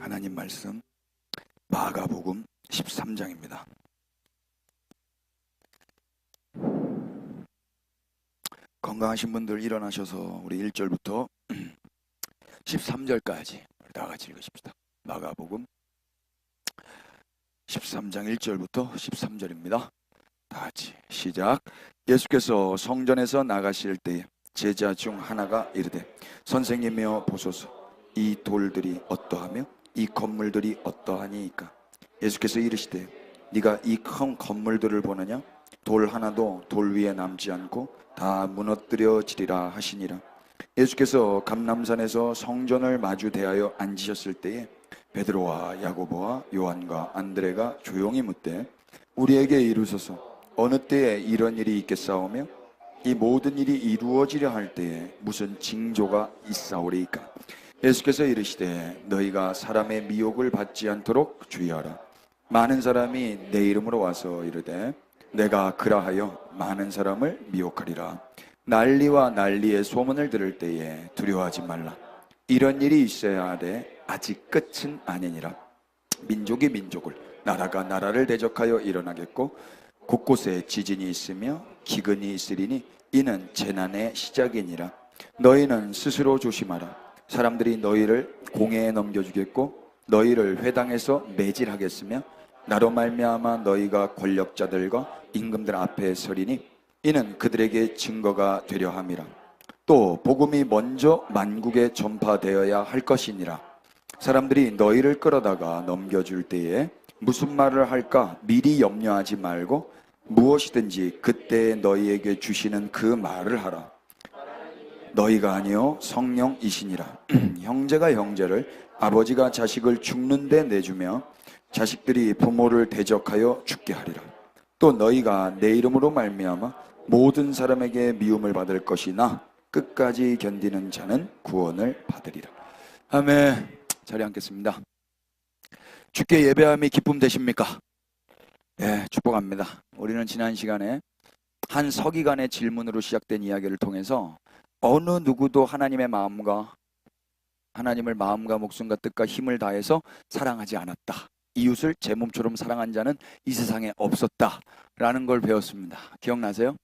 하나님 말씀 마가복음 13장입니다. 건강하신 분들 일어나셔서 우리 1절부터 13절까지 다 같이 읽으십시다. 마가복음 13장 1절부터 13절입니다. 다 같이 시작. 예수께서 성전에서 나가실 때에 제자 중 하나가 이르되 선생님이여 보소서, 이 돌들이 어떠하며 이 건물들이 어떠하니이까? 예수께서 이르시되 네가 이 큰 건물들을 보느냐? 돌 하나도 돌 위에 남지 않고 다 무너뜨려지리라 하시니라. 예수께서 감람산에서 성전을 마주 대하여 앉으셨을 때에 베드로와 야고보와 요한과 안드레가 조용히 묻되 우리에게 이루소서, 어느 때에 이런 일이 있겠사오며 이 모든 일이 이루어지려 할 때에 무슨 징조가 있사오리이까? 예수께서 이르시되 너희가 사람의 미혹을 받지 않도록 주의하라. 많은 사람이 내 이름으로 와서 이르되 내가 그라하여 많은 사람을 미혹하리라. 난리와 난리의 소문을 들을 때에 두려워하지 말라. 이런 일이 있어야 하되 아직 끝은 아니니라. 민족이 민족을, 나라가 나라를 대적하여 일어나겠고 곳곳에 지진이 있으며 기근이 있으리니 이는 재난의 시작이니라. 너희는 스스로 조심하라. 사람들이 너희를 공회에 넘겨주겠고 너희를 회당에서 매질하겠으며 나로 말미암아 너희가 권력자들과 임금들 앞에 서리니 이는 그들에게 증거가 되려 함이라. 또 복음이 먼저 만국에 전파되어야 할 것이니라. 사람들이 너희를 끌어다가 넘겨줄 때에 무슨 말을 할까 미리 염려하지 말고 무엇이든지 그때 너희에게 주시는 그 말을 하라. 너희가 아니요 성령이시니라. 형제가 형제를, 아버지가 자식을 죽는 데 내주며 자식들이 부모를 대적하여 죽게 하리라. 또 너희가 내 이름으로 말미암아 모든 사람에게 미움을 받을 것이나 끝까지 견디는 자는 구원을 받으리라. 아멘. 자리에 앉겠습니다. 주께 예배함이 기쁨 되십니까? 예, 축복합니다. 우리는 지난 시간에 한 서기관의 질문으로 시작된 이야기를 통해서 어느 누구도 하나님의 마음과 하나님을 마음과 목숨과 뜻과 힘을 다해서 사랑하지 않았다. 이웃을 제 몸처럼 사랑한 자는 이 세상에 없었다라는 걸 배웠습니다. 기억나세요?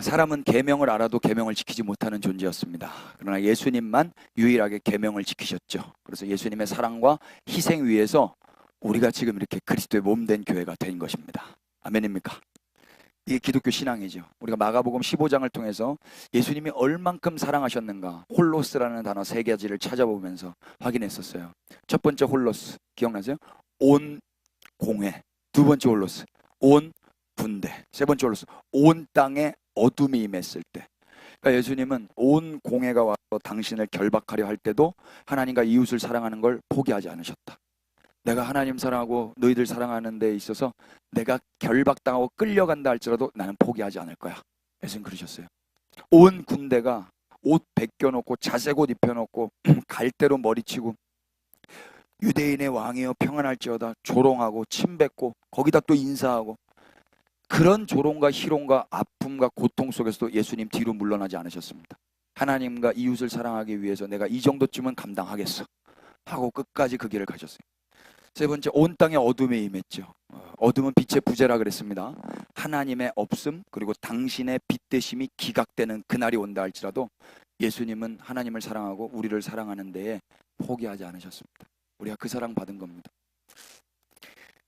사람은 계명을 알아도 계명을 지키지 못하는 존재였습니다. 그러나 예수님만 유일하게 계명을 지키셨죠. 그래서 예수님의 사랑과 희생 위에서 우리가 지금 이렇게 그리스도의 몸된 교회가 된 것입니다. 아멘입니까? 이게 기독교 신앙이죠. 우리가 마가복음 15장을 통해서 예수님이 얼만큼 사랑하셨는가 홀로스라는 단어 3가지를 찾아보면서 확인했었어요. 첫 번째 홀로스 기억나세요? 온 공회. 두 번째 홀로스 온 군대. 세 번째 홀로스 온 땅에 어둠이 임했을 때. 그러니까 예수님은 온 공회가 와서 당신을 결박하려 할 때도 하나님과 이웃을 사랑하는 걸 포기하지 않으셨다. 내가 하나님 사랑하고 너희들 사랑하는 데 있어서 내가 결박당하고 끌려간다 할지라도 나는 포기하지 않을 거야. 예수님 그러셨어요. 온 군대가 옷 벗겨놓고 자색 옷 입혀놓고 갈대로 머리치고 유대인의 왕이여 평안할지어다 조롱하고 침뱉고 거기다 또 인사하고 그런 조롱과 희롱과 아픔과 고통 속에서도 예수님 뒤로 물러나지 않으셨습니다. 하나님과 이웃을 사랑하기 위해서 내가 이 정도쯤은 감당하겠어 하고 끝까지 그 길을 가셨어요. 세 번째, 온 땅에 어둠이 임했죠. 어둠은 빛의 부재라 그랬습니다. 하나님의 없음 그리고 당신의 빛 대심이 기각되는 그날이 온다 할지라도 예수님은 하나님을 사랑하고 우리를 사랑하는 데에 포기하지 않으셨습니다. 우리가 그 사랑 받은 겁니다.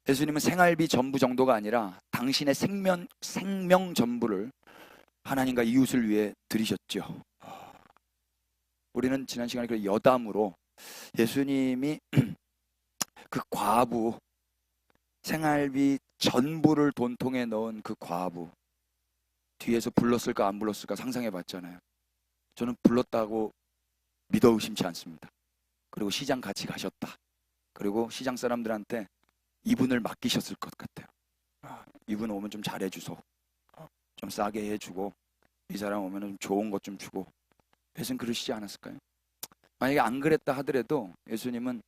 예수님은 생활비 전부 정도가 아니라 당신의 생명 전부를 하나님과 이웃을 위해 드리셨죠. 우리는 지난 시간에 그 여담으로 예수님이 그 과부, 생활비 전부를 돈통에 넣은 그 과부 뒤에서 불렀을까 안 불렀을까 상상해 봤잖아요. 저는 불렀다고 믿어 의심치 않습니다. 그리고 시장 같이 가셨다. 그리고 시장 사람들한테 이분을 맡기셨을 것 같아요. 이분 오면 좀 잘해주소. 좀 싸게 해주고 이 사람 오면 좀 좋은 것 좀 주고. 예수님 그러시지 않았을까요? 만약에 안 그랬다 하더라도 예수님은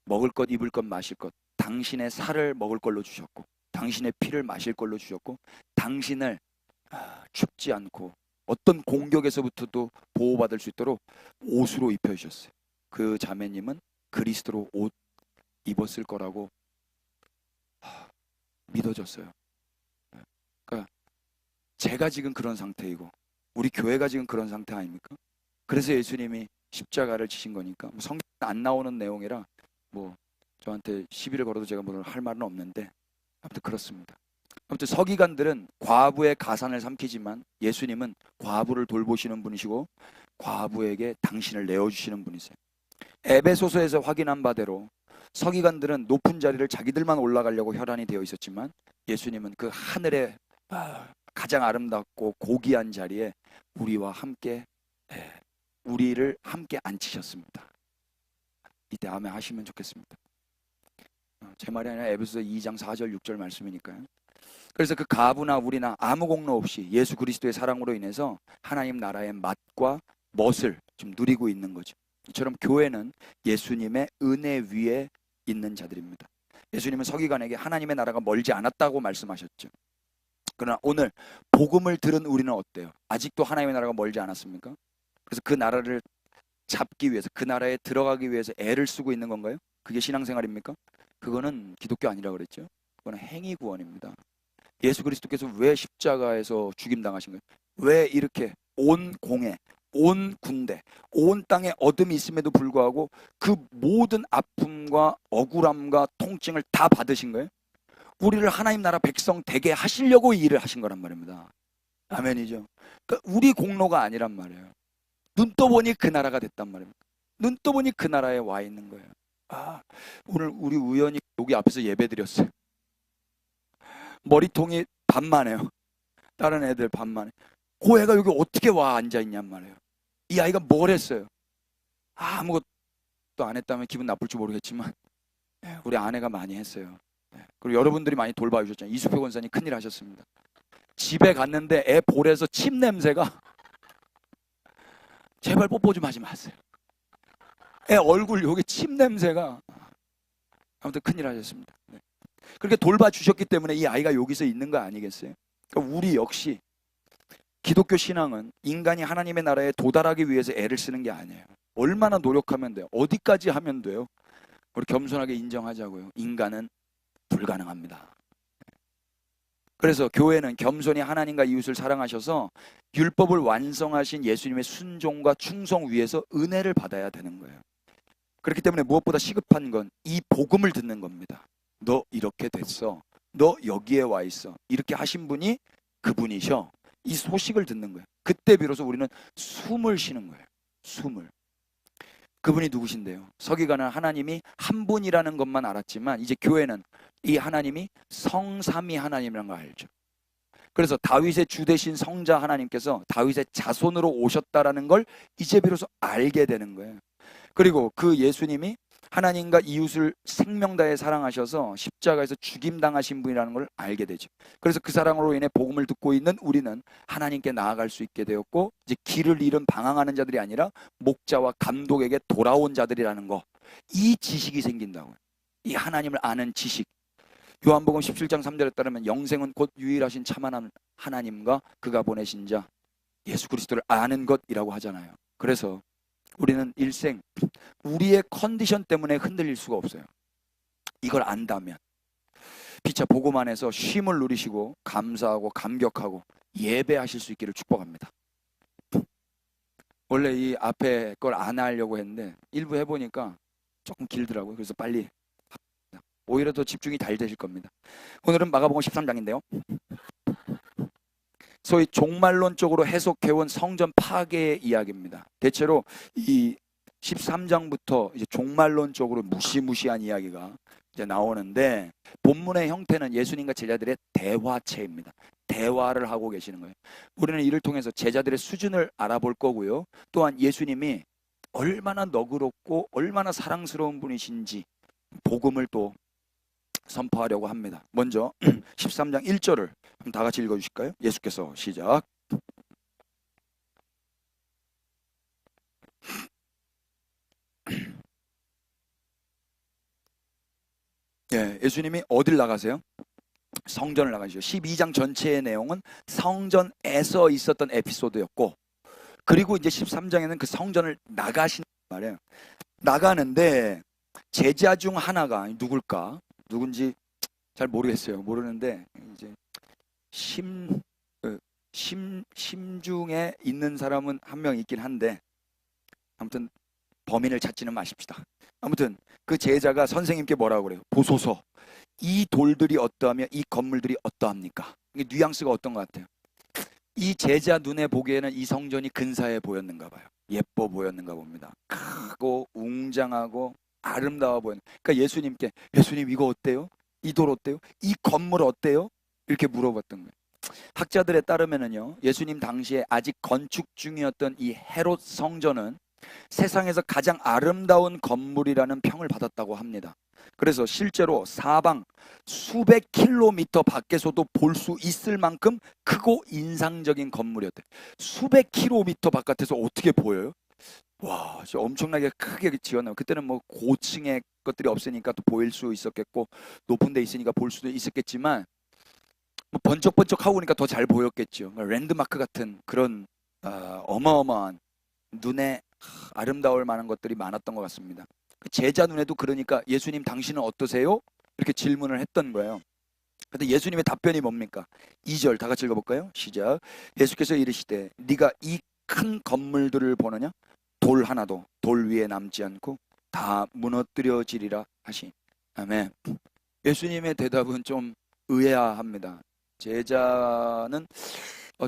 먹을 것, 입을 것, 마실 것, 당신의 살을 먹을 걸로 주셨고 당신의 피를 마실 걸로 주셨고 당신을 춥지 않고 어떤 공격에서부터도 보호받을 수 있도록 옷으로 입혀주셨어요. 그 자매님은 그리스도로 옷 입었을 거라고 믿어졌어요. 그러니까 제가 지금 그런 상태이고 우리 교회가 지금 그런 상태 아닙니까? 그래서 예수님이 십자가를 지신 거니까 성경에 안 나오는 내용이라 뭐 저한테 시비를 걸어도 제가 뭐 할 말은 없는데 아무튼 그렇습니다. 아무튼 서기관들은 과부의 가산을 삼키지만 예수님은 과부를 돌보시는 분이시고 과부에게 당신을 내어주시는 분이세요. 에베소서에서 확인한 바대로 서기관들은 높은 자리를 자기들만 올라가려고 혈안이 되어 있었지만 예수님은 그 하늘의 가장 아름답고 고귀한 자리에 우리와 함께 우리를 함께 앉히셨습니다. 이때 아멘 하시면 좋겠습니다. 제 말이 아니라 에베소서 2장 4절 6절 말씀이니까요. 그래서 그 가부나 우리나 아무 공로 없이 예수 그리스도의 사랑으로 인해서 하나님 나라의 맛과 멋을 좀 누리고 있는 거죠. 이처럼 교회는 예수님의 은혜 위에 있는 자들입니다. 예수님은 서기관에게 하나님의 나라가 멀지 않았다고 말씀하셨죠. 그러나 오늘 복음을 들은 우리는 어때요? 아직도 하나님의 나라가 멀지 않았습니까? 그래서 그 나라를 잡기 위해서, 그 나라에 들어가기 위해서 애를 쓰고 있는 건가요? 그게 신앙생활입니까? 그거는 기독교 아니라 그랬죠. 그거는 행위 구원입니다. 예수 그리스도께서 왜 십자가에서 죽임당하신 거예요? 왜 이렇게 온 공에, 온 군대, 온 땅에 어둠이 있음에도 불구하고 그 모든 아픔과 억울함과 통증을 다 받으신 거예요? 우리를 하나님 나라 백성 되게 하시려고 이 일을 하신 거란 말입니다. 아멘이죠. 그러니까 우리 공로가 아니란 말이에요. 눈 떠보니 그 나라가 됐단 말입니다. 눈 떠보니 그 나라에 와 있는 거예요. 오늘 우리 우연히 여기 앞에서 예배 드렸어요. 머리통이 반만해요. 다른 애들 반만해. 그 애가 여기 어떻게 와 앉아있냔 말이에요. 이 아이가 뭘 했어요? 아무것도 안 했다면 기분 나쁠지 모르겠지만 우리 아내가 많이 했어요. 그리고 여러분들이 많이 돌봐 주셨잖아요. 이수표 권사님 큰일 하셨습니다. 집에 갔는데 애 볼에서 침 냄새가 제발 뽀뽀 좀 하지 마세요. 애 얼굴 여기 침 냄새가 아무튼 큰일 하셨습니다. 그렇게 돌봐 주셨기 때문에 이 아이가 여기서 있는 거 아니겠어요? 그러니까 우리 역시 기독교 신앙은 인간이 하나님의 나라에 도달하기 위해서 애를 쓰는 게 아니에요. 얼마나 노력하면 돼요? 어디까지 하면 돼요? 우리 겸손하게 인정하자고요. 인간은 불가능합니다. 그래서 교회는 겸손히 하나님과 이웃을 사랑하셔서 율법을 완성하신 예수님의 순종과 충성 위에서 은혜를 받아야 되는 거예요. 그렇기 때문에 무엇보다 시급한 건 이 복음을 듣는 겁니다. 너 이렇게 됐어. 너 여기에 와 있어. 이렇게 하신 분이 그분이셔. 이 소식을 듣는 거예요. 그때 비로소 우리는 숨을 쉬는 거예요. 숨을. 그분이 누구신데요? 서기관은 하나님이 한 분이라는 것만 알았지만 이제 교회는 이 하나님이 성삼위 하나님이라는 걸 알죠. 그래서 다윗의 주 되신 성자 하나님께서 다윗의 자손으로 오셨다라는 걸 이제 비로소 알게 되는 거예요. 그리고 그 예수님이 하나님과 이웃을 생명 다해 사랑하셔서 십자가에서 죽임당하신 분이라는 걸 알게 되죠. 그래서 그 사랑으로 인해 복음을 듣고 있는 우리는 하나님께 나아갈 수 있게 되었고 이제 길을 잃은 방황하는 자들이 아니라 목자와 감독에게 돌아온 자들이라는 거, 이 지식이 생긴다고요. 이 하나님을 아는 지식. 요한복음 17장 3절에 따르면 영생은 곧 유일하신 참한 하나님과 그가 보내신 자 예수 그리스도를 아는 것이라고 하잖아요. 그래서 우리는 일생 우리의 컨디션 때문에 흔들릴 수가 없어요. 이걸 안다면 피차 복음 안에서 쉼을 누리시고 감사하고 감격하고 예배하실 수 있기를 축복합니다. 원래 이 앞에 걸 안 하려고 했는데 일부 해보니까 조금 길더라고요. 그래서 빨리 오히려 더 집중이 잘 되실 겁니다. 오늘은 마가복음 13장인데요. 소위 종말론적으로 해석해온 성전 파괴의 이야기입니다. 대체로 이 13장부터 이제 종말론적으로 무시무시한 이야기가 이제 나오는데 본문의 형태는 예수님과 제자들의 대화체입니다. 대화를 하고 계시는 거예요. 우리는 이를 통해서 제자들의 수준을 알아볼 거고요. 또한 예수님이 얼마나 너그럽고 얼마나 사랑스러운 분이신지 복음을 또 선포하려고 합니다. 먼저 13장 1절을 다 같이 읽어주실까요? 예수께서 시작. 예수님이 어딜 나가세요? 성전을 나가시죠. 12장 전체의 내용은 성전에서 있었던 에피소드였고 그리고 이제 13장에는 그 성전을 나가신단 말이에요. 나가는데 제자 중 하나가 누굴까? 누군지 잘 모르겠어요. 모르는데 이제 심중에 있는 사람은 한 명 있긴 한데, 아무튼 범인을 찾지는 마십시다. 아무튼 그 제자가 선생님께 뭐라고 그래요? 보소서, 이 돌들이 어떠하며 이 건물들이 어떠합니까? 이게 뉘앙스가 어떤 것 같아요? 이 제자 눈에 보기에는 이 성전이 근사해 보였는가 봐요. 예뻐 보였는가 봅니다. 크고 웅장하고 아름다워 보이는. 그러니까 예수님 이거 어때요? 이 돌 어때요? 이 건물 어때요? 이렇게 물어봤던 거예요. 학자들에 따르면은요, 예수님 당시에 아직 건축 중이었던 이 헤롯 성전은 세상에서 가장 아름다운 건물이라는 평을 받았다고 합니다. 그래서 실제로 사방 수백 킬로미터 밖에서도 볼 수 있을 만큼 크고 인상적인 건물이었대요. 수백 킬로미터 바깥에서 어떻게 보여요? 와, 진짜 엄청나게 크게 지었나요? 그때는 뭐 고층의 것들이 없으니까 또 보일 수 있었겠고, 높은 데 있으니까 볼 수도 있었겠지만, 뭐 번쩍번쩍 하고 오니까 더 잘 보였겠죠. 그러니까 랜드마크 같은 그런 어마어마한, 눈에 아름다울 만한 것들이 많았던 것 같습니다. 제자 눈에도 그러니까 예수님 당신은 어떠세요? 이렇게 질문을 했던 거예요. 근데 예수님의 답변이 뭡니까? 2절 다 같이 읽어볼까요? 시작. 예수께서 이르시되 네가 이 큰 건물들을 보느냐? 돌 하나도 돌 위에 남지 않고 다 무너뜨려지리라 하시. 아멘. 예수님의 대답은 좀 의아합니다. 제자는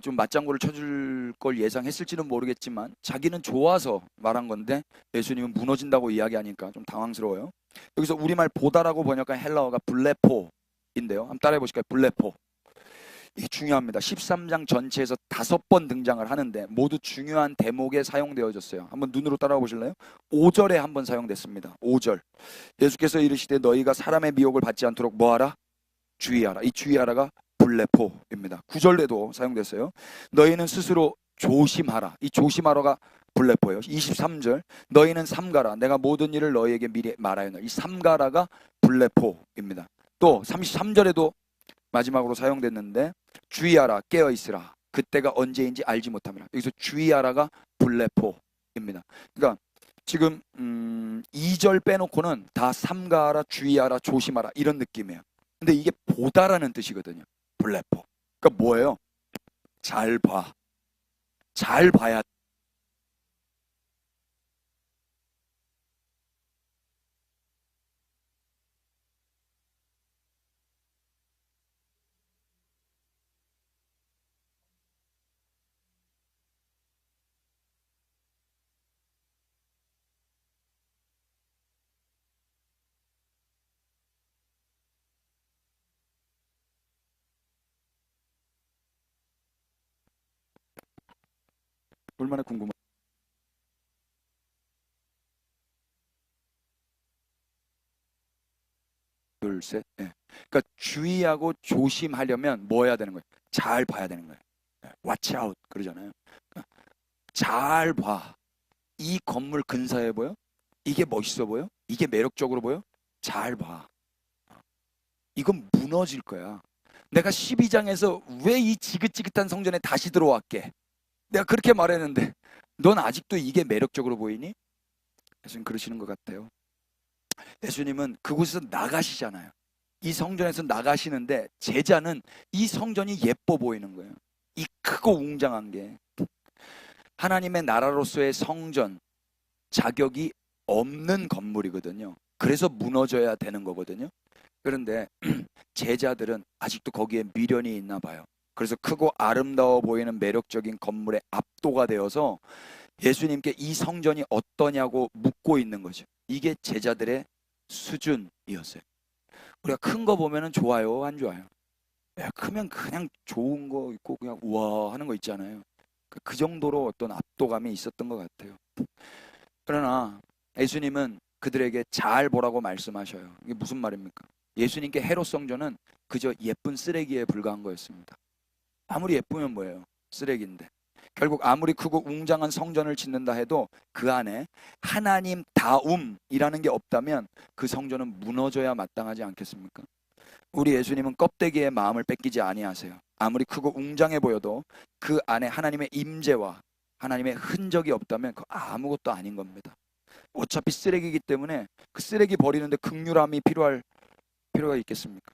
좀 맞장구를 쳐줄 걸 예상했을지는 모르겠지만 자기는 좋아서 말한 건데 예수님은 무너진다고 이야기하니까 좀 당황스러워요. 여기서 우리말 보다라고 번역한 헬라어가 블레포인데요. 한번 따라해 보실까요? 블레포. 이게 중요합니다. 13장 전체에서 5번 등장을 하는데 모두 중요한 대목에 사용되어졌어요. 한번 눈으로 따라가 보실래요? 5절에 한번 사용됐습니다. 5절. 예수께서 이르시되 너희가 사람의 미혹을 받지 않도록 뭐하라? 주의하라. 이 주의하라가 블레포입니다. 9절에도 사용됐어요. 너희는 스스로 조심하라. 이 조심하라가 블레포예요. 23절. 너희는 삼가라. 내가 모든 일을 너희에게 미리 말하였노라. 이 삼가라가 블레포입니다. 또 33절에도 마지막으로 사용됐는데 주의하라. 깨어있으라. 그때가 언제인지 알지 못함이라. 여기서 주의하라가 블레포입니다. 그러니까 지금 2절 빼놓고는 다 삼가하라, 주의하라, 조심하라 이런 느낌이에요. 근데 이게 보다라는 뜻이거든요. 블레포. 그러니까 뭐예요? 잘 봐. 잘 봐야. 얼마나 궁금해. 둘, 셋. 네. 그러니까 주의하고 조심하려면 뭐 해야 되는 거예요? 잘 봐야 되는 거예요. Watch out 그러잖아요. 그러니까 잘 봐. 이 건물 근사해 보여? 이게 멋있어 보여? 이게 매력적으로 보여? 잘 봐. 이건 무너질 거야. 내가 12장에서 왜 이 지긋지긋한 성전에 다시 들어왔게? 내가 그렇게 말했는데 넌 아직도 이게 매력적으로 보이니? 예수님 그러시는 것 같아요. 예수님은 그곳에서 나가시잖아요. 이 성전에서 나가시는데 제자는 이 성전이 예뻐 보이는 거예요. 이 크고 웅장한 게 하나님의 나라로서의 성전, 자격이 없는 건물이거든요. 그래서 무너져야 되는 거거든요. 그런데 제자들은 아직도 거기에 미련이 있나 봐요. 그래서 크고 아름다워 보이는 매력적인 건물에 압도가 되어서 예수님께 이 성전이 어떠냐고 묻고 있는 거죠. 이게 제자들의 수준이었어요. 우리가 큰 거 보면은 좋아요, 안 좋아요? 야, 크면 그냥 좋은 거 있고 그냥 우와 하는 거 있잖아요. 그 정도로 어떤 압도감이 있었던 것 같아요. 그러나 예수님은 그들에게 잘 보라고 말씀하셔요. 이게 무슨 말입니까? 예수님께 헤롯 성전은 그저 예쁜 쓰레기에 불과한 거였습니다. 아무리 예쁘면 뭐예요? 쓰레기인데. 결국 아무리 크고 웅장한 성전을 짓는다 해도 그 안에 하나님다움이라는 게 없다면 그 성전은 무너져야 마땅하지 않겠습니까? 우리 예수님은 껍데기의 마음을 뺏기지 아니하세요. 아무리 크고 웅장해 보여도 그 안에 하나님의 임재와 하나님의 흔적이 없다면 그 아무것도 아닌 겁니다. 어차피 쓰레기이기 때문에 그 쓰레기 버리는데 긍휼함이 필요할 필요가 있겠습니까?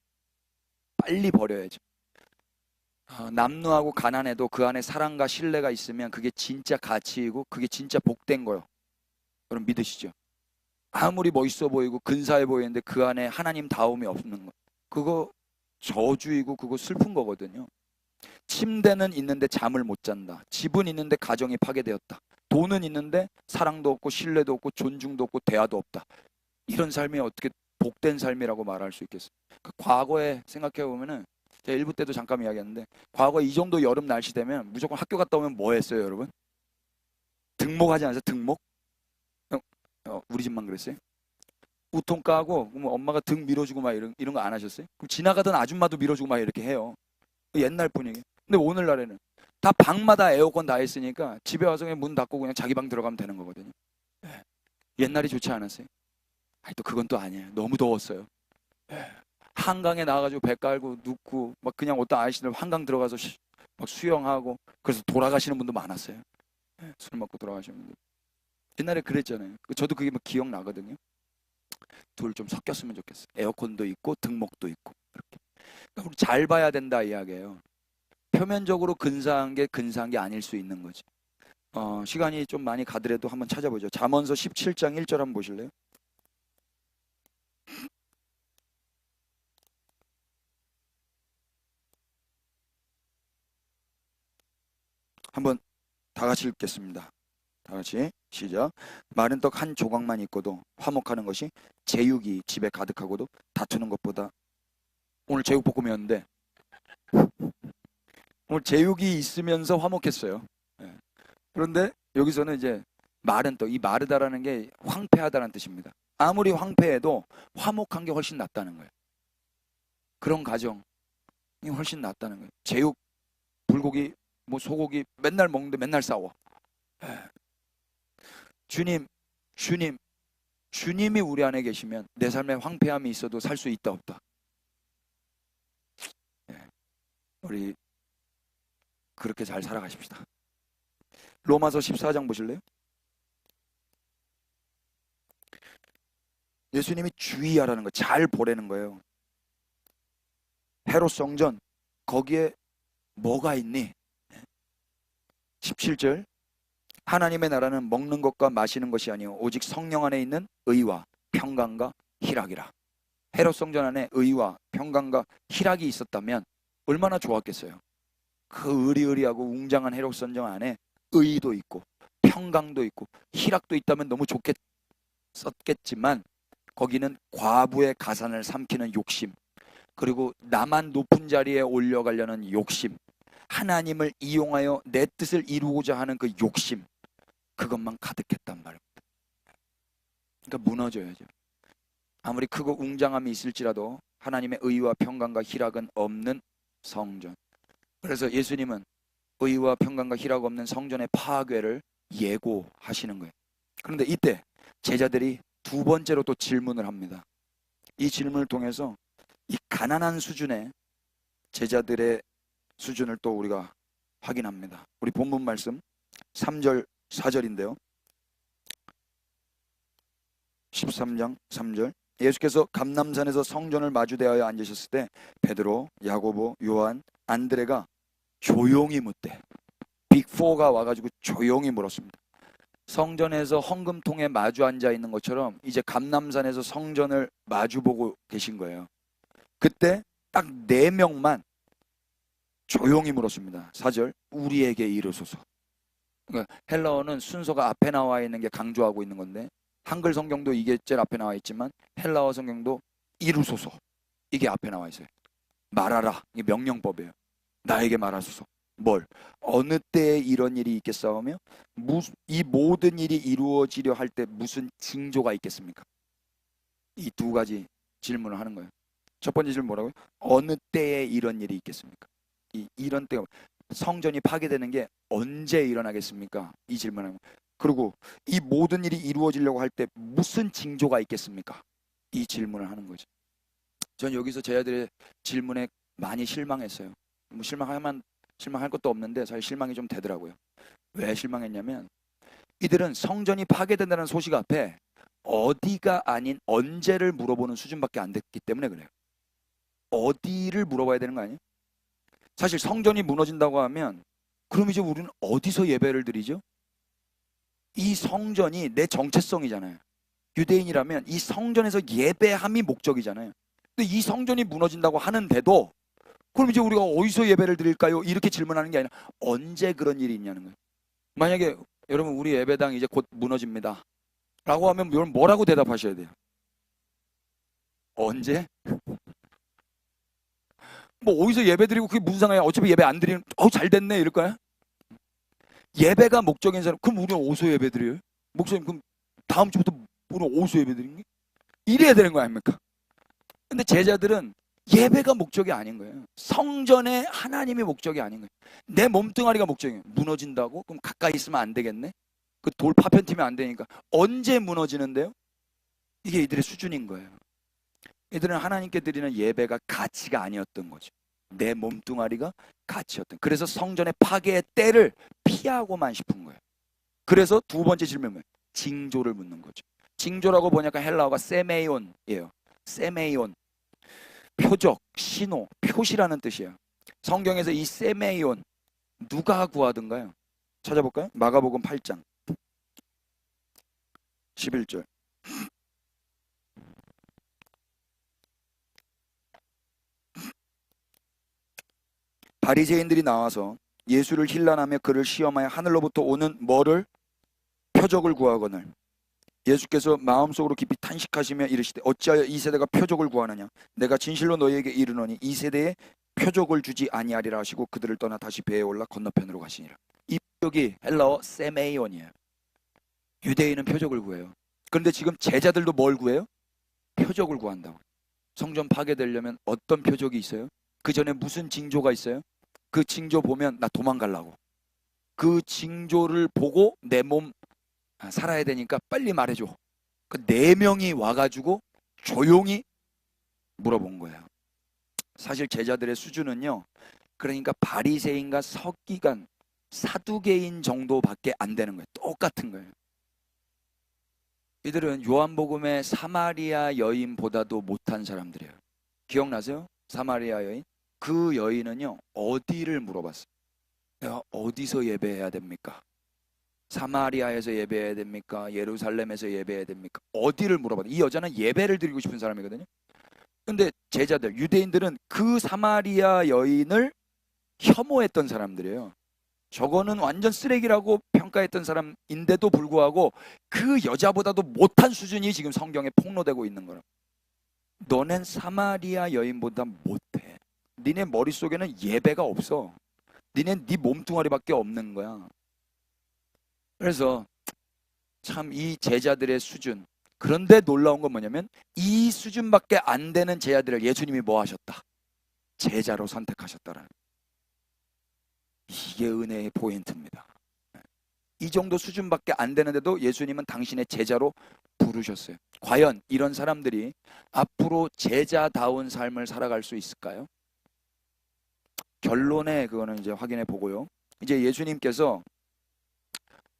빨리 버려야죠. 남루하고 가난해도 그 안에 사랑과 신뢰가 있으면 그게 진짜 가치이고 그게 진짜 복된 거요. 여러분 믿으시죠? 아무리 멋있어 보이고 근사해 보이는데 그 안에 하나님 다움이 없는 거, 그거 저주이고 그거 슬픈 거거든요. 침대는 있는데 잠을 못 잔다. 집은 있는데 가정이 파괴되었다. 돈은 있는데 사랑도 없고 신뢰도 없고 존중도 없고 대화도 없다. 이런 삶이 어떻게 복된 삶이라고 말할 수 있겠어요? 그 과거에 생각해 보면은 제가 일부 때도 잠깐 이야기했는데, 과거에 이 정도 여름 날씨 되면 무조건 학교 갔다 오면 뭐 했어요, 여러분? 등목하지 않았어요? 등목? 우리 집만 그랬어요? 우통 까고 그럼 엄마가 등 밀어주고 막 이런 거 안 하셨어요? 그럼 지나가던 아줌마도 밀어주고 막 이렇게 해요. 옛날 분위기. 근데 오늘날에는 다 방마다 에어컨 다 했으니까 집에 와서 그냥 문 닫고 그냥 자기 방 들어가면 되는 거거든요. 예. 옛날이 좋지 않았어요? 아니 또 그건 또 아니에요. 너무 더웠어요. 예. 한강에 나와가지고 배 깔고 눕고 막 그냥 어떤 아저씨들 한강 들어가서 막 수영하고 그래서 돌아가시는 분도 많았어요. 예. 술 먹고 돌아가시는 분들. 옛날에 그랬잖아요. 저도 그게 막 기억나거든요. 둘 좀 섞였으면 좋겠어요. 에어컨도 있고 등목도 있고 이렇게. 그러니까 우리 잘 봐야 된다 이야기예요. 표면적으로 근사한 게 근사한 게 아닐 수 있는 거지. 시간이 좀 많이 가더라도 한번 찾아보죠. 잠언서 17장 1절 한번 보실래요? 한번 다 같이 읽겠습니다. 다 같이 시작. 마른 떡 한 조각만 있고도 화목하는 것이 제육이 집에 가득하고도 다투는 것보다. 오늘 제육볶음이었는데 오늘 제육이 있으면서 화목했어요. 예. 그런데 여기서는 이제 마른 떡, 이 마르다라는 게 황폐하다는 뜻입니다. 아무리 황폐해도 화목한 게 훨씬 낫다는 거예요. 그런 가정이 훨씬 낫다는 거예요. 제육, 불고기, 뭐 소고기 맨날 먹는데 맨날 싸워. 예. 주님, 주님, 주님이 우리 안에 계시면 내 삶에 황폐함이 있어도 살 수 있다 없다. 예. 우리 그렇게 잘 살아가십시다. 로마서 14장 보실래요? 예수님이 주의하라는 거, 잘 보라는 거예요. 헤롯 성전, 거기에 뭐가 있니? 17절. 하나님의 나라는 먹는 것과 마시는 것이 아니요 오직 성령 안에 있는 의와 평강과 희락이라. 헤롯 성전 안에 의와 평강과 희락이 있었다면 얼마나 좋았겠어요. 그 의리의리하고 웅장한 헤롯 성전 안에 의도 있고 평강도 있고 희락도 있다면 너무 좋겠었겠지만, 거기는 과부의 가산을 삼키는 욕심, 그리고 나만 높은 자리에 올려가려는 욕심, 하나님을 이용하여 내 뜻을 이루고자 하는 그 욕심, 그것만 가득했단 말입니다. 그러니까 무너져야죠. 아무리 크고 웅장함이 있을지라도 하나님의 의와 평강과 희락은 없는 성전. 그래서 예수님은 의와 평강과 희락 없는 성전의 파괴를 예고하시는 거예요. 그런데 이때 제자들이 두 번째로 또 질문을 합니다. 이 질문을 통해서 이 가난한 수준의 제자들의 수준을 또 우리가 확인합니다. 우리 본문 말씀 3절 4절인데요. 13장 3절. 예수께서 감람산에서 성전을 마주대하여 앉으셨을 때 베드로, 야고보, 요한, 안드레가 조용히 묻되, 빅4가 와가지고 조용히 물었습니다. 성전에서 헌금통에 마주 앉아 있는 것처럼 이제 감람산에서 성전을 마주보고 계신 거예요. 그때 딱 4명만 조용히 물었습니다. 4절. 우리에게 이르소서. 그러니까 헬라어는 순서가 앞에 나와 있는 게 강조하고 있는 건데, 한글 성경도 이게 제일 앞에 나와 있지만 헬라어 성경도 이루소서, 이게 앞에 나와 있어요. 말하라, 이게 명령법이에요. 나에게 말하소서. 뭘? 어느 때에 이런 일이 있겠사오며 이 모든 일이 이루어지려 할 때 무슨 징조가 있겠습니까? 이 두 가지 질문을 하는 거예요. 첫 번째 질문 뭐라고요? 어느 때에 이런 일이 있겠습니까? 이런 때가, 성전이 파괴되는 게 언제 일어나겠습니까? 이 질문을. 그리고 이 모든 일이 이루어지려고 할 때 무슨 징조가 있겠습니까? 이 질문을 하는 거죠. 전 여기서 제자들의 질문에 많이 실망했어요. 뭐 실망할 것도 없는데 사실 실망이 좀 되더라고요. 왜 실망했냐면 이들은 성전이 파괴된다는 소식 앞에 어디가 아닌 언제를 물어보는 수준밖에 안 됐기 때문에 그래요. 어디를 물어봐야 되는 거 아니에요? 사실 성전이 무너진다고 하면 그럼 이제 우리는 어디서 예배를 드리죠? 이 성전이 내 정체성이잖아요. 유대인이라면 이 성전에서 예배함이 목적이잖아요. 근데 이 성전이 무너진다고 하는데도 그럼 이제 우리가 어디서 예배를 드릴까요? 이렇게 질문하는 게 아니라 언제 그런 일이 있냐는 거예요. 만약에 여러분 우리 예배당 이제 곧 무너집니다 라고 하면 여러분 뭐라고 대답하셔야 돼요? 언제? 뭐 어디서 예배 드리고 그게 무슨 상관이야? 어차피 예배 안 드리는 잘 됐네 이럴까요? 예배가 목적인 사람 그럼 우리는 어디서 예배 드려요? 목사님 그럼 다음 주부터 우리는 어디서 예배 드리는 게? 이래야 되는 거 아닙니까? 근데 제자들은 예배가 목적이 아닌 거예요. 성전에 하나님이 목적이 아닌 거예요. 내 몸뚱아리가 목적이에요. 무너진다고? 그럼 가까이 있으면 안 되겠네? 그 돌 파편튀면 안 되니까. 언제 무너지는데요? 이게 이들의 수준인 거예요. 이들은 하나님께 드리는 예배가 가치가 아니었던 거죠. 내 몸뚱아리가 가치였던. 그래서 성전의 파괴의 때를 피하고만 싶은 거예요. 그래서 두 번째 질문은 뭐예요? 징조를 묻는 거죠. 징조라고 보니까 헬라어가 세메이온이에요. 세메이온. 표적, 신호, 표시라는 뜻이에요. 성경에서 이 세메이온 누가 구하던가요? 찾아볼까요? 마가복음 8장 11절. 바리새인들이 나와서 예수를 힐난하며 그를 시험하여 하늘로부터 오는 뭐를? 표적을 구하거늘. 예수께서 마음속으로 깊이 탄식하시며 이르시되 어찌하여 이 세대가 표적을 구하느냐? 내가 진실로 너희에게 이르노니 이 세대에 표적을 주지 아니하리라 하시고 그들을 떠나 다시 배에 올라 건너편으로 가시니라. 이 표적이 헬라어 세메이온이에요. 유대인은 표적을 구해요. 그런데 지금 제자들도 뭘 구해요? 표적을 구한다고. 성전 파괴되려면 어떤 표적이 있어요? 그 전에 무슨 징조가 있어요? 그 징조 보면 나 도망가려고. 그 징조를 보고 내 몸 살아야 되니까 빨리 말해줘. 그 4명이 와가지고 조용히 물어본 거예요. 사실 제자들의 수준은요. 그러니까 바리새인과 서기관, 사두개인 정도밖에 안 되는 거예요. 똑같은 거예요. 이들은 요한복음의 사마리아 여인보다도 못한 사람들이에요. 기억나세요? 사마리아 여인? 그 여인은요. 어디를 물어봤어요? 내가 어디서 예배해야 됩니까? 사마리아에서 예배해야 됩니까? 예루살렘에서 예배해야 됩니까? 어디를 물어봤어요? 이 여자는 예배를 드리고 싶은 사람이거든요. 근데 제자들, 유대인들은 그 사마리아 여인을 혐오했던 사람들이에요. 저거는 완전 쓰레기라고 평가했던 사람인데도 불구하고 그 여자보다도 못한 수준이 지금 성경에 폭로되고 있는 거라. 너넨 사마리아 여인보다 못해. 니네 머릿속에는 예배가 없어. 니넨 네 몸뚱아리밖에 없는 거야. 그래서 참 이 제자들의 수준. 그런데 놀라운 건 뭐냐면 이 수준밖에 안 되는 제자들을 예수님이 뭐 하셨다? 제자로 선택하셨다라는. 이게 은혜의 포인트입니다. 이 정도 수준밖에 안 되는데도 예수님은 당신의 제자로 부르셨어요. 과연 이런 사람들이 앞으로 제자다운 삶을 살아갈 수 있을까요? 결론에 그거는 이제 확인해 보고요. 이제 예수님께서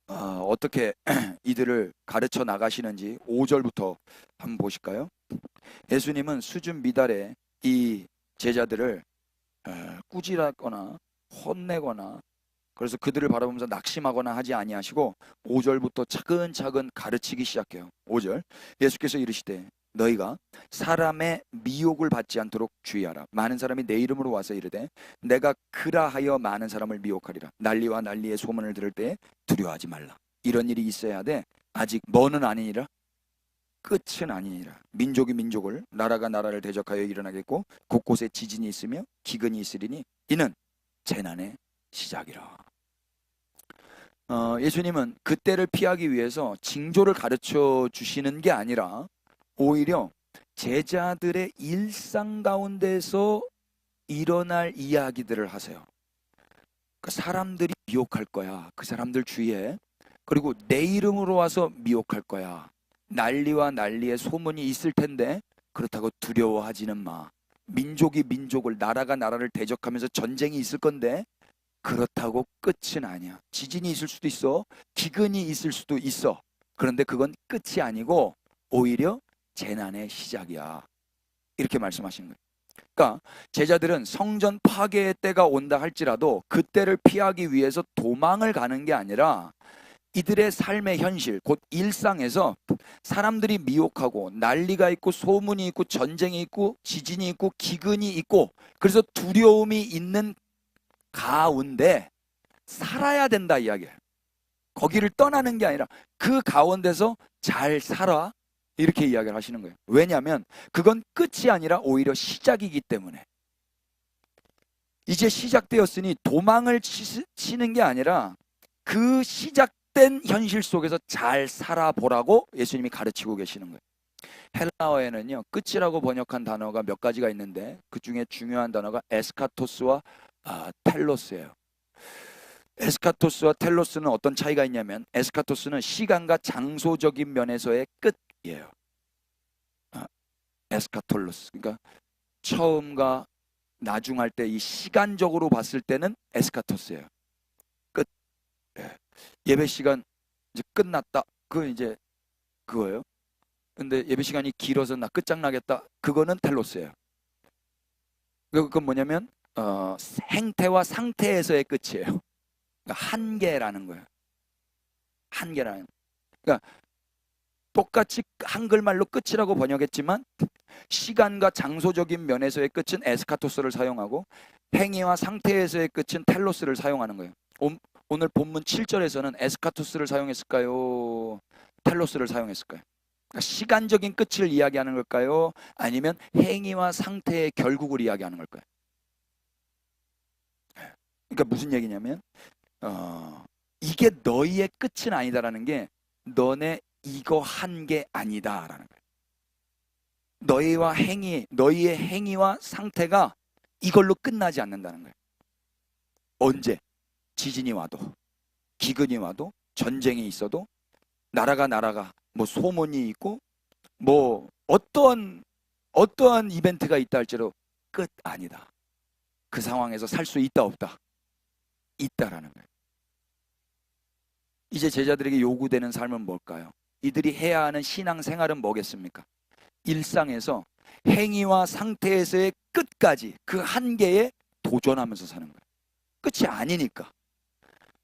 어떻게 이들을 가르쳐 나가시는지 5절부터 한번 보실까요? 예수님은 수준 미달의 이 제자들을 꾸짖거나 혼내거나 그래서 그들을 바라보면서 낙심하거나 하지 아니하시고 5절부터 차근차근 가르치기 시작해요. 5절 예수께서 이르시되 너희가 사람의 미혹을 받지 않도록 주의하라. 많은 사람이 내 이름으로 와서 이르되 내가 그라하여 많은 사람을 미혹하리라. 난리와 난리의 소문을 들을 때 두려워하지 말라. 이런 일이 있어야 돼. 아직 뭐는 아니니라? 끝은 아니니라. 민족이 민족을, 나라가 나라를 대적하여 일어나겠고 곳곳에 지진이 있으며 기근이 있으리니 이는 재난의 시작이라. 예수님은 그때를 피하기 위해서 징조를 가르쳐 주시는 게 아니라 오히려 제자들의 일상 가운데서 일어날 이야기들을 하세요. 그 사람들이 미혹할 거야. 그 사람들 주위에. 그리고 내 이름으로 와서 미혹할 거야. 난리와 난리의 소문이 있을 텐데 그렇다고 두려워하지는 마. 민족이 민족을, 나라가 나라를 대적하면서 전쟁이 있을 건데 그렇다고 끝은 아니야. 지진이 있을 수도 있어. 기근이 있을 수도 있어. 그런데 그건 끝이 아니고 오히려 재난의 시작이야. 이렇게 말씀하시는 거예요. 그러니까 제자들은 성전 파괴의 때가 온다 할지라도 그때를 피하기 위해서 도망을 가는 게 아니라 이들의 삶의 현실, 곧 일상에서 사람들이 미혹하고 난리가 있고 소문이 있고 전쟁이 있고 지진이 있고 기근이 있고 그래서 두려움이 있는 가운데 살아야 된다 이야기예요. 거기를 떠나는 게 아니라 그 가운데서 잘 살아 이렇게 이야기를 하시는 거예요. 왜냐하면 그건 끝이 아니라 오히려 시작이기 때문에. 이제 시작되었으니 도망을 치는 게 아니라 그 시작된 현실 속에서 잘 살아보라고 예수님이 가르치고 계시는 거예요. 헬라어에는요, 끝이라고 번역한 단어가 몇 가지가 있는데 그 중에 중요한 단어가 에스카토스와 텔로스예요. 에스카토스와 텔로스는 어떤 차이가 있냐면 에스카토스는 시간과 장소적인 면에서의 끝이에요. 에스카톨로스, 그러니까 처음과 나중할 때 이 시간적으로 봤을 때는 에스카토스예요. 끝. 예배 시간 이제 끝났다. 그건 이제 그거예요. 근데 예배 시간이 길어서 나 끝장나겠다. 그거는 텔로스예요. 그건 뭐냐면 행태와 상태에서의 끝이에요. 그러니까 한계라는 거예요. 한계라는. 그러니까 똑같이 한글말로 끝이라고 번역했지만 시간과 장소적인 면에서의 끝은 에스카토스를 사용하고 행위와 상태에서의 끝은 텔로스를 사용하는 거예요. 오늘 본문 7절에서는 에스카토스를 사용했을까요? 텔로스를 사용했을까요? 그러니까 시간적인 끝을 이야기하는 걸까요? 아니면 행위와 상태의 결국을 이야기하는 걸까요? 그러니까 무슨 얘기냐면 이게 너희의 끝은 아니다라는 게 너네 이거 한 게 아니다라는 거예요. 너희의 행위와 상태가 이걸로 끝나지 않는다는 거예요. 언제? 지진이 와도, 기근이 와도, 전쟁이 있어도, 나라가 뭐 소문이 있고, 뭐 어떠한 이벤트가 있다 할지라도 끝 아니다. 그 상황에서 살 수 있다 없다? 있다라는 거예요. 이제 제자들에게 요구되는 삶은 뭘까요? 이들이 해야 하는 신앙생활은 뭐겠습니까? 일상에서 행위와 상태에서의 끝까지 그 한계에 도전하면서 사는 거예요. 끝이 아니니까.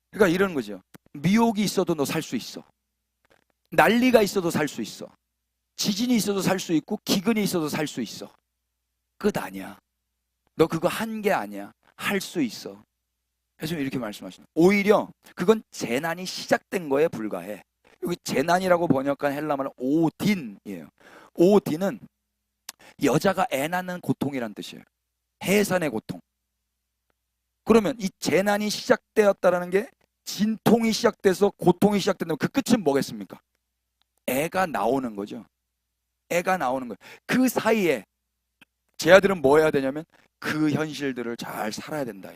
그러니까 이런 거죠. 미혹이 있어도 너 살 수 있어. 난리가 있어도 살 수 있어. 지진이 있어도 살 수 있고 기근이 있어도 살 수 있어. 끝 아니야. 너 그거 한계 아니야. 할 수 있어. 그래서 이렇게 말씀하시는 거예요. 오히려 그건 재난이 시작된 거에 불과해. 여기 재난이라고 번역한 헬라말은 오딘이에요. 오딘은 여자가 애 낳는 고통이란 뜻이에요. 해산의 고통. 그러면 이 재난이 시작되었다라는 게 진통이 시작돼서 고통이 시작된다면 그 끝은 뭐겠습니까? 애가 나오는 거죠. 애가 나오는 거예요. 그 사이에 제 아들은 뭐 해야 되냐면 그 현실들을 잘 살아야 된다.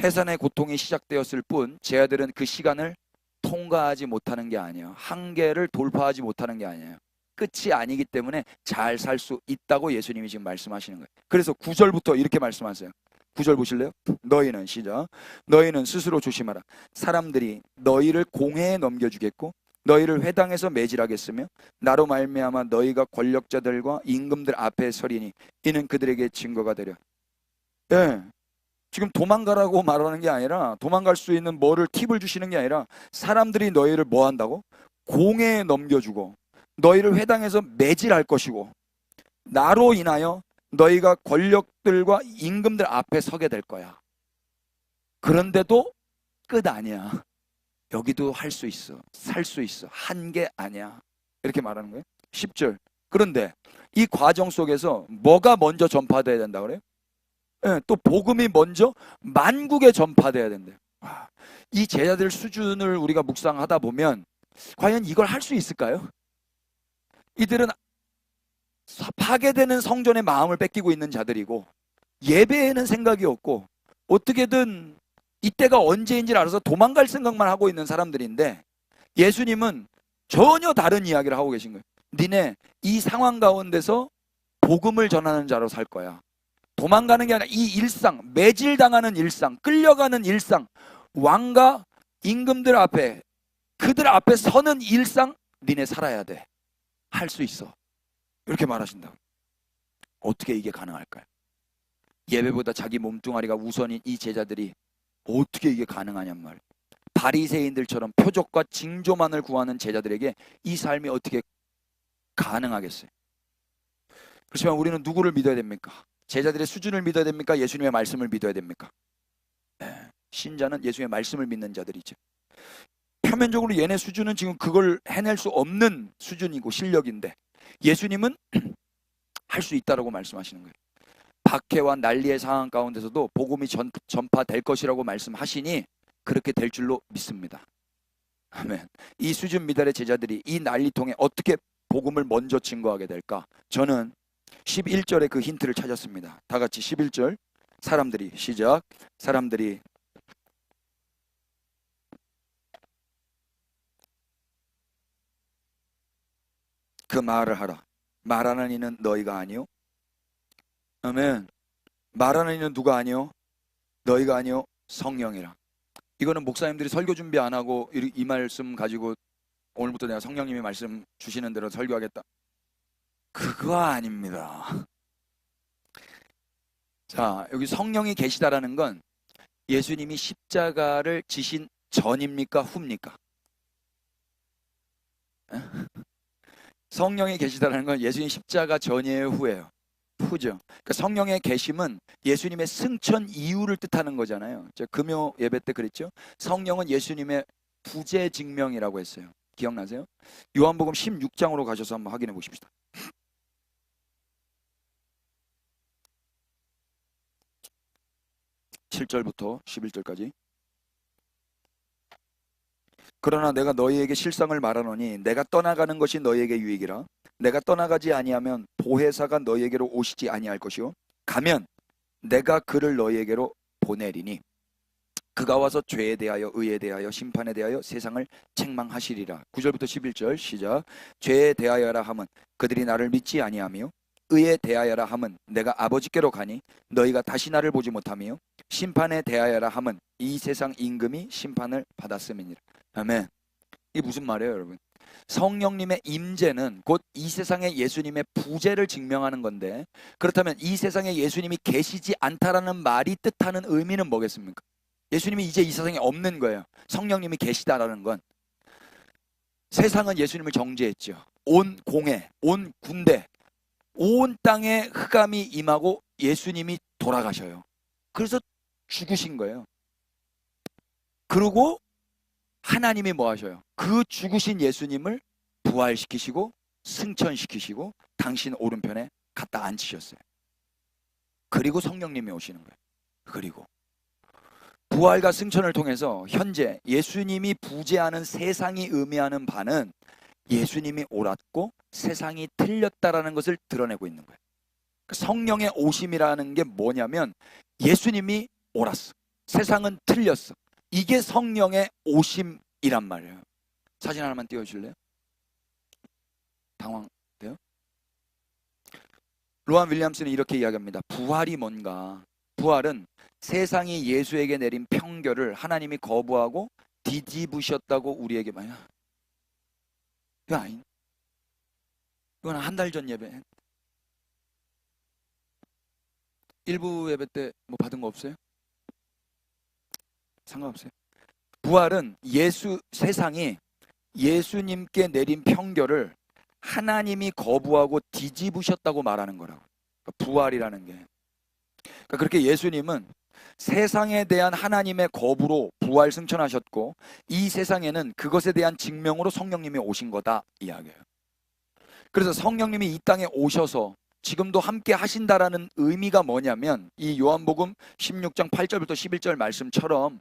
해산의 고통이 시작되었을 뿐 제 아들은 그 시간을 통과하지 못하는 게 아니에요. 한계를 돌파하지 못하는 게 아니에요. 끝이 아니기 때문에 잘 살 수 있다고 예수님이 지금 말씀하시는 거예요. 그래서 9절부터 이렇게 말씀하세요. 9절 보실래요? 너희는 시작. 너희는 스스로 조심하라. 사람들이 너희를 공회에 넘겨주겠고 너희를 회당에서 매질하겠으며 나로 말미암아 너희가 권력자들과 임금들 앞에 서리니 이는 그들에게 증거가 되려. 예. 지금 도망가라고 말하는 게 아니라 도망갈 수 있는 뭐를 팁을 주시는 게 아니라 사람들이 너희를 뭐 한다고? 공회에 넘겨주고 너희를 회당에서 매질할 것이고 나로 인하여 너희가 권력들과 임금들 앞에 서게 될 거야. 그런데도 끝 아니야. 여기도 할 수 있어. 살 수 있어. 한계 아니야. 이렇게 말하는 거예요. 10절. 그런데 이 과정 속에서 뭐가 먼저 전파돼야 된다 그래요? 네, 또 복음이 먼저 만국에 전파돼야 된대요. 이 제자들 수준을 우리가 묵상하다 보면 과연 이걸 할 수 있을까요? 이들은 파괴되는 성전의 마음을 뺏기고 있는 자들이고 예배에는 생각이 없고 어떻게든 이때가 언제인지를 알아서 도망갈 생각만 하고 있는 사람들인데 예수님은 전혀 다른 이야기를 하고 계신 거예요. 니네 이 상황 가운데서 복음을 전하는 자로 살 거야. 도망가는 게 아니라 이 일상, 매질당하는 일상, 끌려가는 일상, 왕과 임금들 앞에, 그들 앞에 서는 일상 니네 살아야 돼. 할 수 있어. 이렇게 말하신다. 어떻게 이게 가능할까요? 예배보다 자기 몸뚱아리가 우선인 이 제자들이 어떻게 이게 가능하냔 말이에요. 바리새인들처럼 표적과 징조만을 구하는 제자들에게 이 삶이 어떻게 가능하겠어요? 그렇지만 우리는 누구를 믿어야 됩니까? 제자들의 수준을 믿어야 됩니까? 예수님의 말씀을 믿어야 됩니까? 네. 신자는 예수님의 말씀을 믿는 자들이죠. 표면적으로 얘네 수준은 지금 그걸 해낼 수 없는 수준이고 실력인데 예수님은 할 수 있다라고 말씀하시는 거예요. 박해와 난리의 상황 가운데서도 복음이 전파될 것이라고 말씀하시니 그렇게 될 줄로 믿습니다. 아멘. 이 수준 미달의 제자들이 이 난리통에 어떻게 복음을 먼저 증거하게 될까? 저는 11절에 그 힌트를 찾았습니다. 다 같이 11절. 사람들이, 시작. 사람들이 그 말을 하라. 말하는 이는 너희가 아니요. 아멘. 말하는 이는 누가 아니요? 너희가 아니요. 성령이라. 이거는 목사님들이 설교 준비 안 하고 이 말씀 가지고 오늘부터 내가 성령님이 말씀 주시는 대로 설교하겠다. 그거 아닙니다. 자, 여기 성령이 계시다라는 건 예수님이 십자가를 지신 전입니까? 후입니까? 성령이 계시다라는 건 예수님 십자가 전이에요? 후예요? 후죠. 그러니까 성령의 계심은 예수님의 승천 이후를 뜻하는 거잖아요. 제가 금요 예배 때 그랬죠. 성령은 예수님의 부재 증명이라고 했어요. 기억나세요? 요한복음 16장으로 가셔서 한번 확인해 보십시다. 7절부터 11절까지. 그러나 내가 너희에게 실상을 말하노니 내가 떠나가는 것이 너희에게 유익이라. 내가 떠나가지 아니하면 보혜사가 너희에게로 오시지 아니할 것이요 가면 내가 그를 너희에게로 보내리니 그가 와서 죄에 대하여 의에 대하여 심판에 대하여 세상을 책망하시리라. 9절부터 11절 시작. 죄에 대하여라 함은 그들이 나를 믿지 아니하며 의에 대하여라 함은 내가 아버지께로 가니 너희가 다시 나를 보지 못하며 심판에 대하여라 함은 이 세상 임금이 심판을 받았음이니라. 아멘. 이게 무슨 말이에요, 여러분? 성령님의 임재는 곧 이 세상에 예수님의 부재를 증명하는 건데, 그렇다면 이 세상에 예수님이 계시지 않다라는 말이 뜻하는 의미는 뭐겠습니까? 예수님이 이제 이 세상에 없는 거예요. 성령님이 계시다라는 건 세상은 예수님을 정죄했죠. 온 공회, 온 군대, 온 땅에 흑암이 임하고 예수님이 돌아가셔요. 그래서 죽으신 거예요. 그리고 하나님이 뭐 하셔요? 그 죽으신 예수님을 부활시키시고 승천시키시고 당신 오른편에 갖다 앉히셨어요. 그리고 성령님이 오시는 거예요. 그리고 부활과 승천을 통해서 현재 예수님이 부재하는 세상이 의미하는 바는 예수님이 옳았고 세상이 틀렸다라는 것을 드러내고 있는 거예요. 성령의 오심이라는 게 뭐냐면 예수님이 옳았어. 세상은 틀렸어. 이게 성령의 오심이란 말이에요. 사진 하나만 띄워주실래요? 당황돼요? 로한 윌리엄스는 이렇게 이야기합니다. 부활이 뭔가? 부활은 세상이 예수에게 내린 편결을 하나님이 거부하고 뒤집으셨다고 우리에게 말해요. 이거 아닌. 이건 한 달 전 예배. 일부 예배 때 뭐 받은 거 없어요? 상관없어요. 부활은 세상이 예수님께 내린 편결을 하나님이 거부하고 뒤집으셨다고 말하는 거라고. 그러니까 부활이라는 게. 그러니까 그렇게 예수님은 세상에 대한 하나님의 거부로 부활 승천하셨고 이 세상에는 그것에 대한 증명으로 성령님이 오신 거다 이야기예요. 그래서 성령님이 이 땅에 오셔서 지금도 함께 하신다라는 의미가 뭐냐면 이 요한복음 16장 8절부터 11절 말씀처럼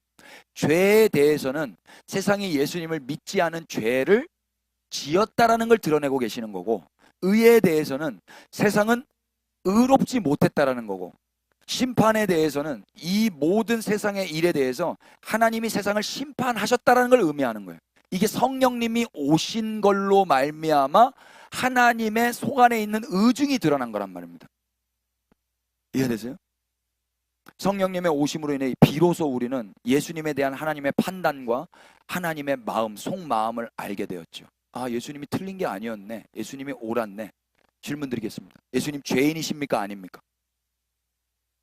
죄에 대해서는 세상이 예수님을 믿지 않은 죄를 지었다라는 걸 드러내고 계시는 거고, 의에 대해서는 세상은 의롭지 못했다라는 거고, 심판에 대해서는 이 모든 세상의 일에 대해서 하나님이 세상을 심판하셨다라는 걸 의미하는 거예요. 이게 성령님이 오신 걸로 말미암아 하나님의 속 안에 있는 의중이 드러난 거란 말입니다. 이해되세요? 성령님의 오심으로 인해 비로소 우리는 예수님에 대한 하나님의 판단과 하나님의 마음, 속마음을 알게 되었죠. 아, 예수님이 틀린 게 아니었네. 예수님이 옳았네. 질문 드리겠습니다. 예수님 죄인이십니까? 아닙니까?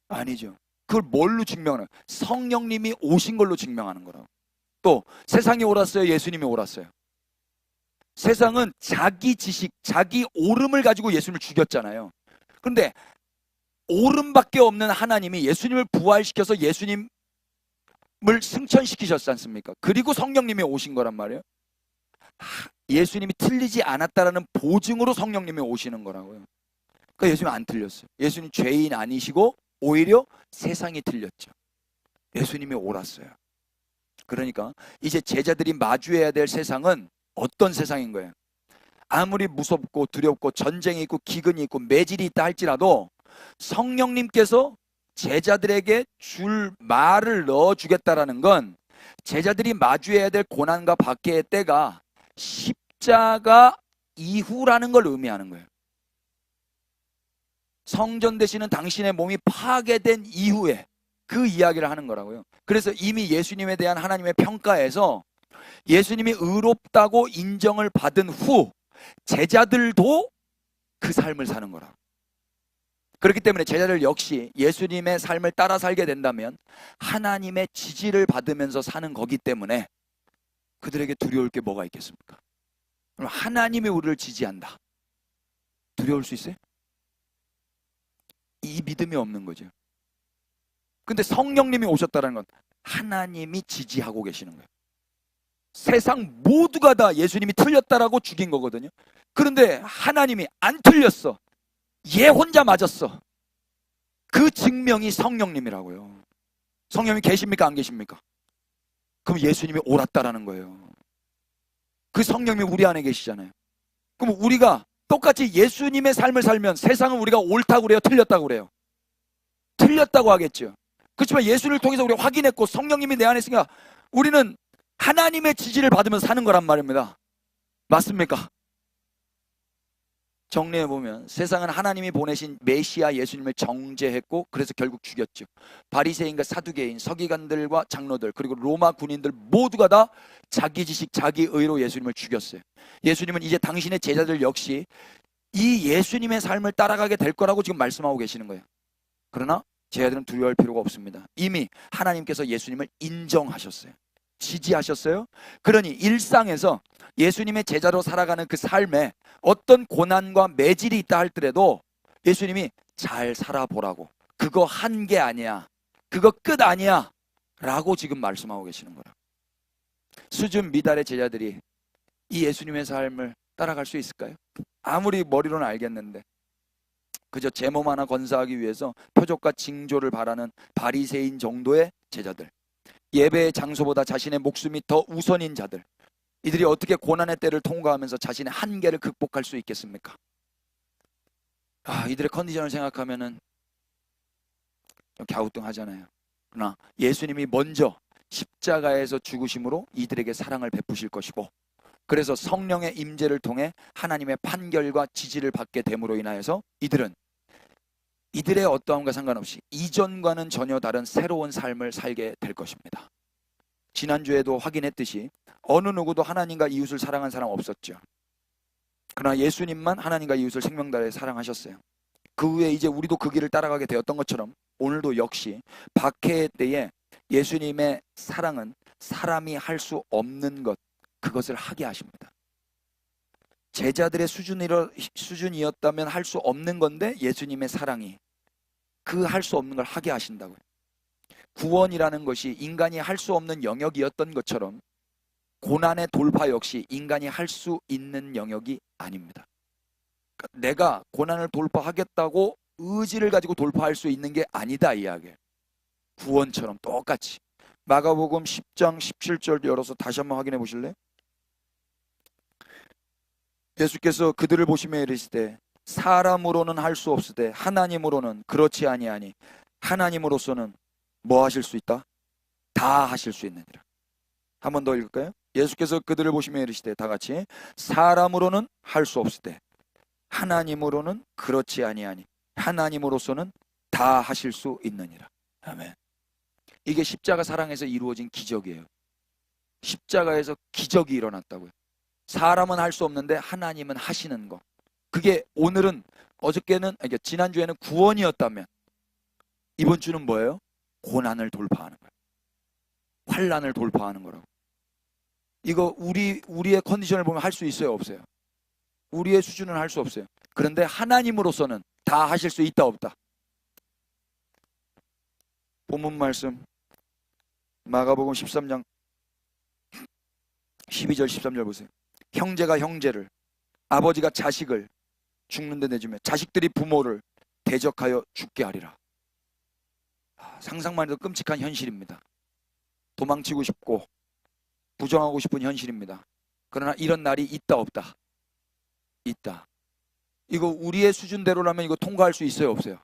아니죠. 그걸 뭘로 증명하는? 성령님이 오신 걸로 증명하는 거라고. 또 세상이 옳았어요? 예수님이 옳았어요? 세상은 자기 지식, 자기 옳음을 가지고 예수님을 죽였잖아요. 그런데 옳음밖에 없는 하나님이 예수님을 부활시켜서 예수님을 승천시키셨지 않습니까? 그리고 성령님이 오신 거란 말이에요. 예수님이 틀리지 않았다라는 보증으로 성령님이 오시는 거라고요. 그러니까 예수님 안 틀렸어요. 예수님 죄인 아니시고 오히려 세상이 틀렸죠. 예수님이 옳았어요. 그러니까 이제 제자들이 마주해야 될 세상은 어떤 세상인 거예요? 아무리 무섭고 두렵고 전쟁이 있고 기근이 있고 매질이 있다 할지라도 성령님께서 제자들에게 줄 말을 넣어주겠다라는 건 제자들이 마주해야 될 고난과 박해의 때가 십자가 이후라는 걸 의미하는 거예요. 성전 되시는 당신의 몸이 파괴된 이후에 그 이야기를 하는 거라고요. 그래서 이미 예수님에 대한 하나님의 평가에서 예수님이 의롭다고 인정을 받은 후 제자들도 그 삶을 사는 거라고. 그렇기 때문에 제자들 역시 예수님의 삶을 따라 살게 된다면 하나님의 지지를 받으면서 사는 거기 때문에 그들에게 두려울 게 뭐가 있겠습니까? 그럼 하나님이 우리를 지지한다. 두려울 수 있어요? 이 믿음이 없는 거죠. 근데 성령님이 오셨다는 건 하나님이 지지하고 계시는 거예요. 세상 모두가 다 예수님이 틀렸다라고 죽인 거거든요. 그런데 하나님이 안 틀렸어. 얘 혼자 맞았어. 그 증명이 성령님이라고요. 성령님이 계십니까? 안 계십니까? 그럼 예수님이 옳았다라는 거예요. 그 성령님이 우리 안에 계시잖아요. 그럼 우리가 똑같이 예수님의 삶을 살면 세상은 우리가 옳다고 그래요? 틀렸다고 그래요? 틀렸다고 하겠죠. 그렇지만 예수를 통해서 우리가 확인했고 성령님이 내 안에 있으니까 우리는 하나님의 지지를 받으면서 사는 거란 말입니다. 맞습니까? 정리해보면 세상은 하나님이 보내신 메시아 예수님을 정죄했고 그래서 결국 죽였죠. 바리새인과 사두개인, 서기관들과 장로들 그리고 로마 군인들 모두가 다 자기 지식, 자기 의로 예수님을 죽였어요. 예수님은 이제 당신의 제자들 역시 이 예수님의 삶을 따라가게 될 거라고 지금 말씀하고 계시는 거예요. 그러나 제자들은 두려워할 필요가 없습니다. 이미 하나님께서 예수님을 인정하셨어요. 지지하셨어요. 그러니 일상에서 예수님의 제자로 살아가는 그 삶에 어떤 고난과 매질이 있다 할더라도 예수님이 잘 살아보라고, 그거 한계 아니야, 그거 끝 아니야 라고 지금 말씀하고 계시는 거예요. 수준 미달의 제자들이 이 예수님의 삶을 따라갈 수 있을까요? 아무리 머리로는 알겠는데 그저 제 몸 하나 건사하기 위해서 표적과 징조를 바라는 바리새인 정도의 제자들, 예배의 장소보다 자신의 목숨이 더 우선인 자들, 이들이 어떻게 고난의 때를 통과하면서 자신의 한계를 극복할 수 있겠습니까? 이들의 컨디션을 생각하면은 좀 갸우뚱하잖아요. 그러나 예수님이 먼저 십자가에서 죽으심으로 이들에게 사랑을 베푸실 것이고, 그래서 성령의 임재를 통해 하나님의 판결과 지지를 받게 됨으로 인하여서 이들은 이들의 어떠함과 상관없이 이전과는 전혀 다른 새로운 삶을 살게 될 것입니다. 지난주에도 확인했듯이 어느 누구도 하나님과 이웃을 사랑한 사람 없었죠. 그러나 예수님만 하나님과 이웃을 생명다해 사랑하셨어요. 그 후에 이제 우리도 그 길을 따라가게 되었던 것처럼 오늘도 역시 박해의 때에 예수님의 사랑은 사람이 할 수 없는 것, 그것을 하게 하십니다. 제자들의 수준이었다면 할 수 없는 건데 예수님의 사랑이 그 할 수 없는 걸 하게 하신다고요. 구원이라는 것이 인간이 할 수 없는 영역이었던 것처럼 고난의 돌파 역시 인간이 할 수 있는 영역이 아닙니다. 그러니까 내가 고난을 돌파하겠다고 의지를 가지고 돌파할 수 있는 게 아니다, 이야기예요. 구원처럼 똑같이. 마가복음 10장 17절 열어서 다시 한번 확인해 보실래요? 예수께서 그들을 보시며 이르시되 사람으로는 할 수 없으되 하나님으로는 그렇지 아니하니 하나님으로서는 뭐 하실 수 있다? 다 하실 수 있느니라. 한 번 더 읽을까요? 예수께서 그들을 보시며 이르시되 다 같이 사람으로는 할 수 없으되 하나님으로는 그렇지 아니하니 하나님으로서는 다 하실 수 있느니라. 아멘. 이게 십자가 사랑에서 이루어진 기적이에요. 십자가에서 기적이 일어났다고요. 사람은 할 수 없는데 하나님은 하시는 거. 그게 오늘은, 어저께는, 그러니까 지난주에는 구원이었다면 이번 주는 뭐예요? 고난을 돌파하는 거예요. 환난을 돌파하는 거라고. 이거 우리의 컨디션을 보면 할 수 있어요, 없어요? 우리의 수준은 할 수 없어요. 그런데 하나님으로서는 다 하실 수 있다, 없다? 본문 말씀 마가복음 13장 12절 13절 보세요. 형제가 형제를, 아버지가 자식을 죽는 데 내주며 자식들이 부모를 대적하여 죽게 하리라. 상상만 해도 끔찍한 현실입니다. 도망치고 싶고 부정하고 싶은 현실입니다. 그러나 이런 날이 있다, 없다? 있다. 이거 우리의 수준대로라면 이거 통과할 수 있어요, 없어요?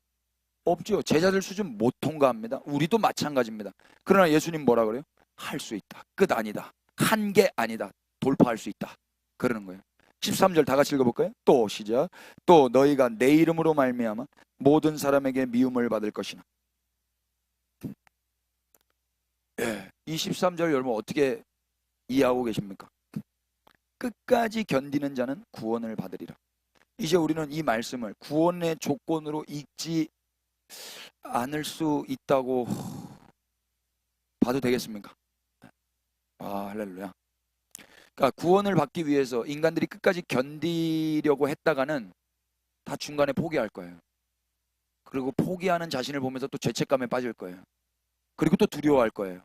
없죠. 제자들 수준 못 통과합니다. 우리도 마찬가지입니다. 그러나 예수님 뭐라 그래요? 할 수 있다. 끝 아니다. 한계 아니다. 돌파할 수 있다. 그러는 거예요. 13절 다 같이 읽어볼까요? 또 시작. 또 너희가 내 이름으로 말미암아 모든 사람에게 미움을 받을 것이나. 이 13절 여러분 어떻게 이해하고 계십니까? 끝까지 견디는 자는 구원을 받으리라. 이제 우리는 이 말씀을 구원의 조건으로 읽지 않을 수 있다고 봐도 되겠습니까? 할렐루야. 그러니까 구원을 받기 위해서 인간들이 끝까지 견디려고 했다가는 다 중간에 포기할 거예요. 그리고 포기하는 자신을 보면서 또 죄책감에 빠질 거예요. 그리고 또 두려워할 거예요.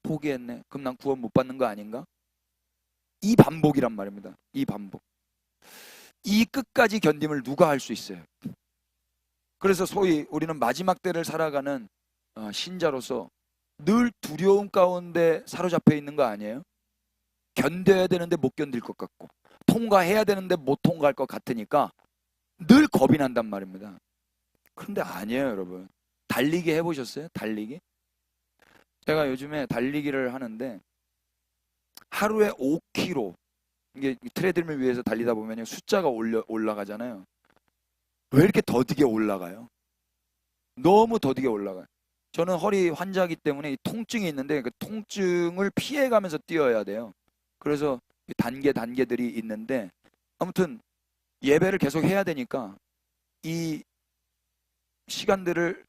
포기했네. 그럼 난 구원 못 받는 거 아닌가? 이 반복이란 말입니다. 이 반복. 이 끝까지 견딤을 누가 할 수 있어요? 그래서 소위 우리는 마지막 때를 살아가는 신자로서 늘 두려움 가운데 사로잡혀 있는 거 아니에요? 견뎌야 되는데 못 견딜 것 같고 통과해야 되는데 못 통과할 것 같으니까 늘 겁이 난단 말입니다. 그런데 아니에요, 여러분. 달리기 해보셨어요? 달리기? 제가 요즘에 달리기를 하는데 하루에 5km, 이게 트레드밀 위에서 달리다 보면 숫자가 올라가잖아요. 왜 이렇게 더디게 올라가요? 너무 더디게 올라가요. 저는 허리 환자이기 때문에 이 통증이 있는데 그 통증을 피해가면서 뛰어야 돼요. 그래서 단계들이 있는데 아무튼 예배를 계속 해야 되니까 이 시간들을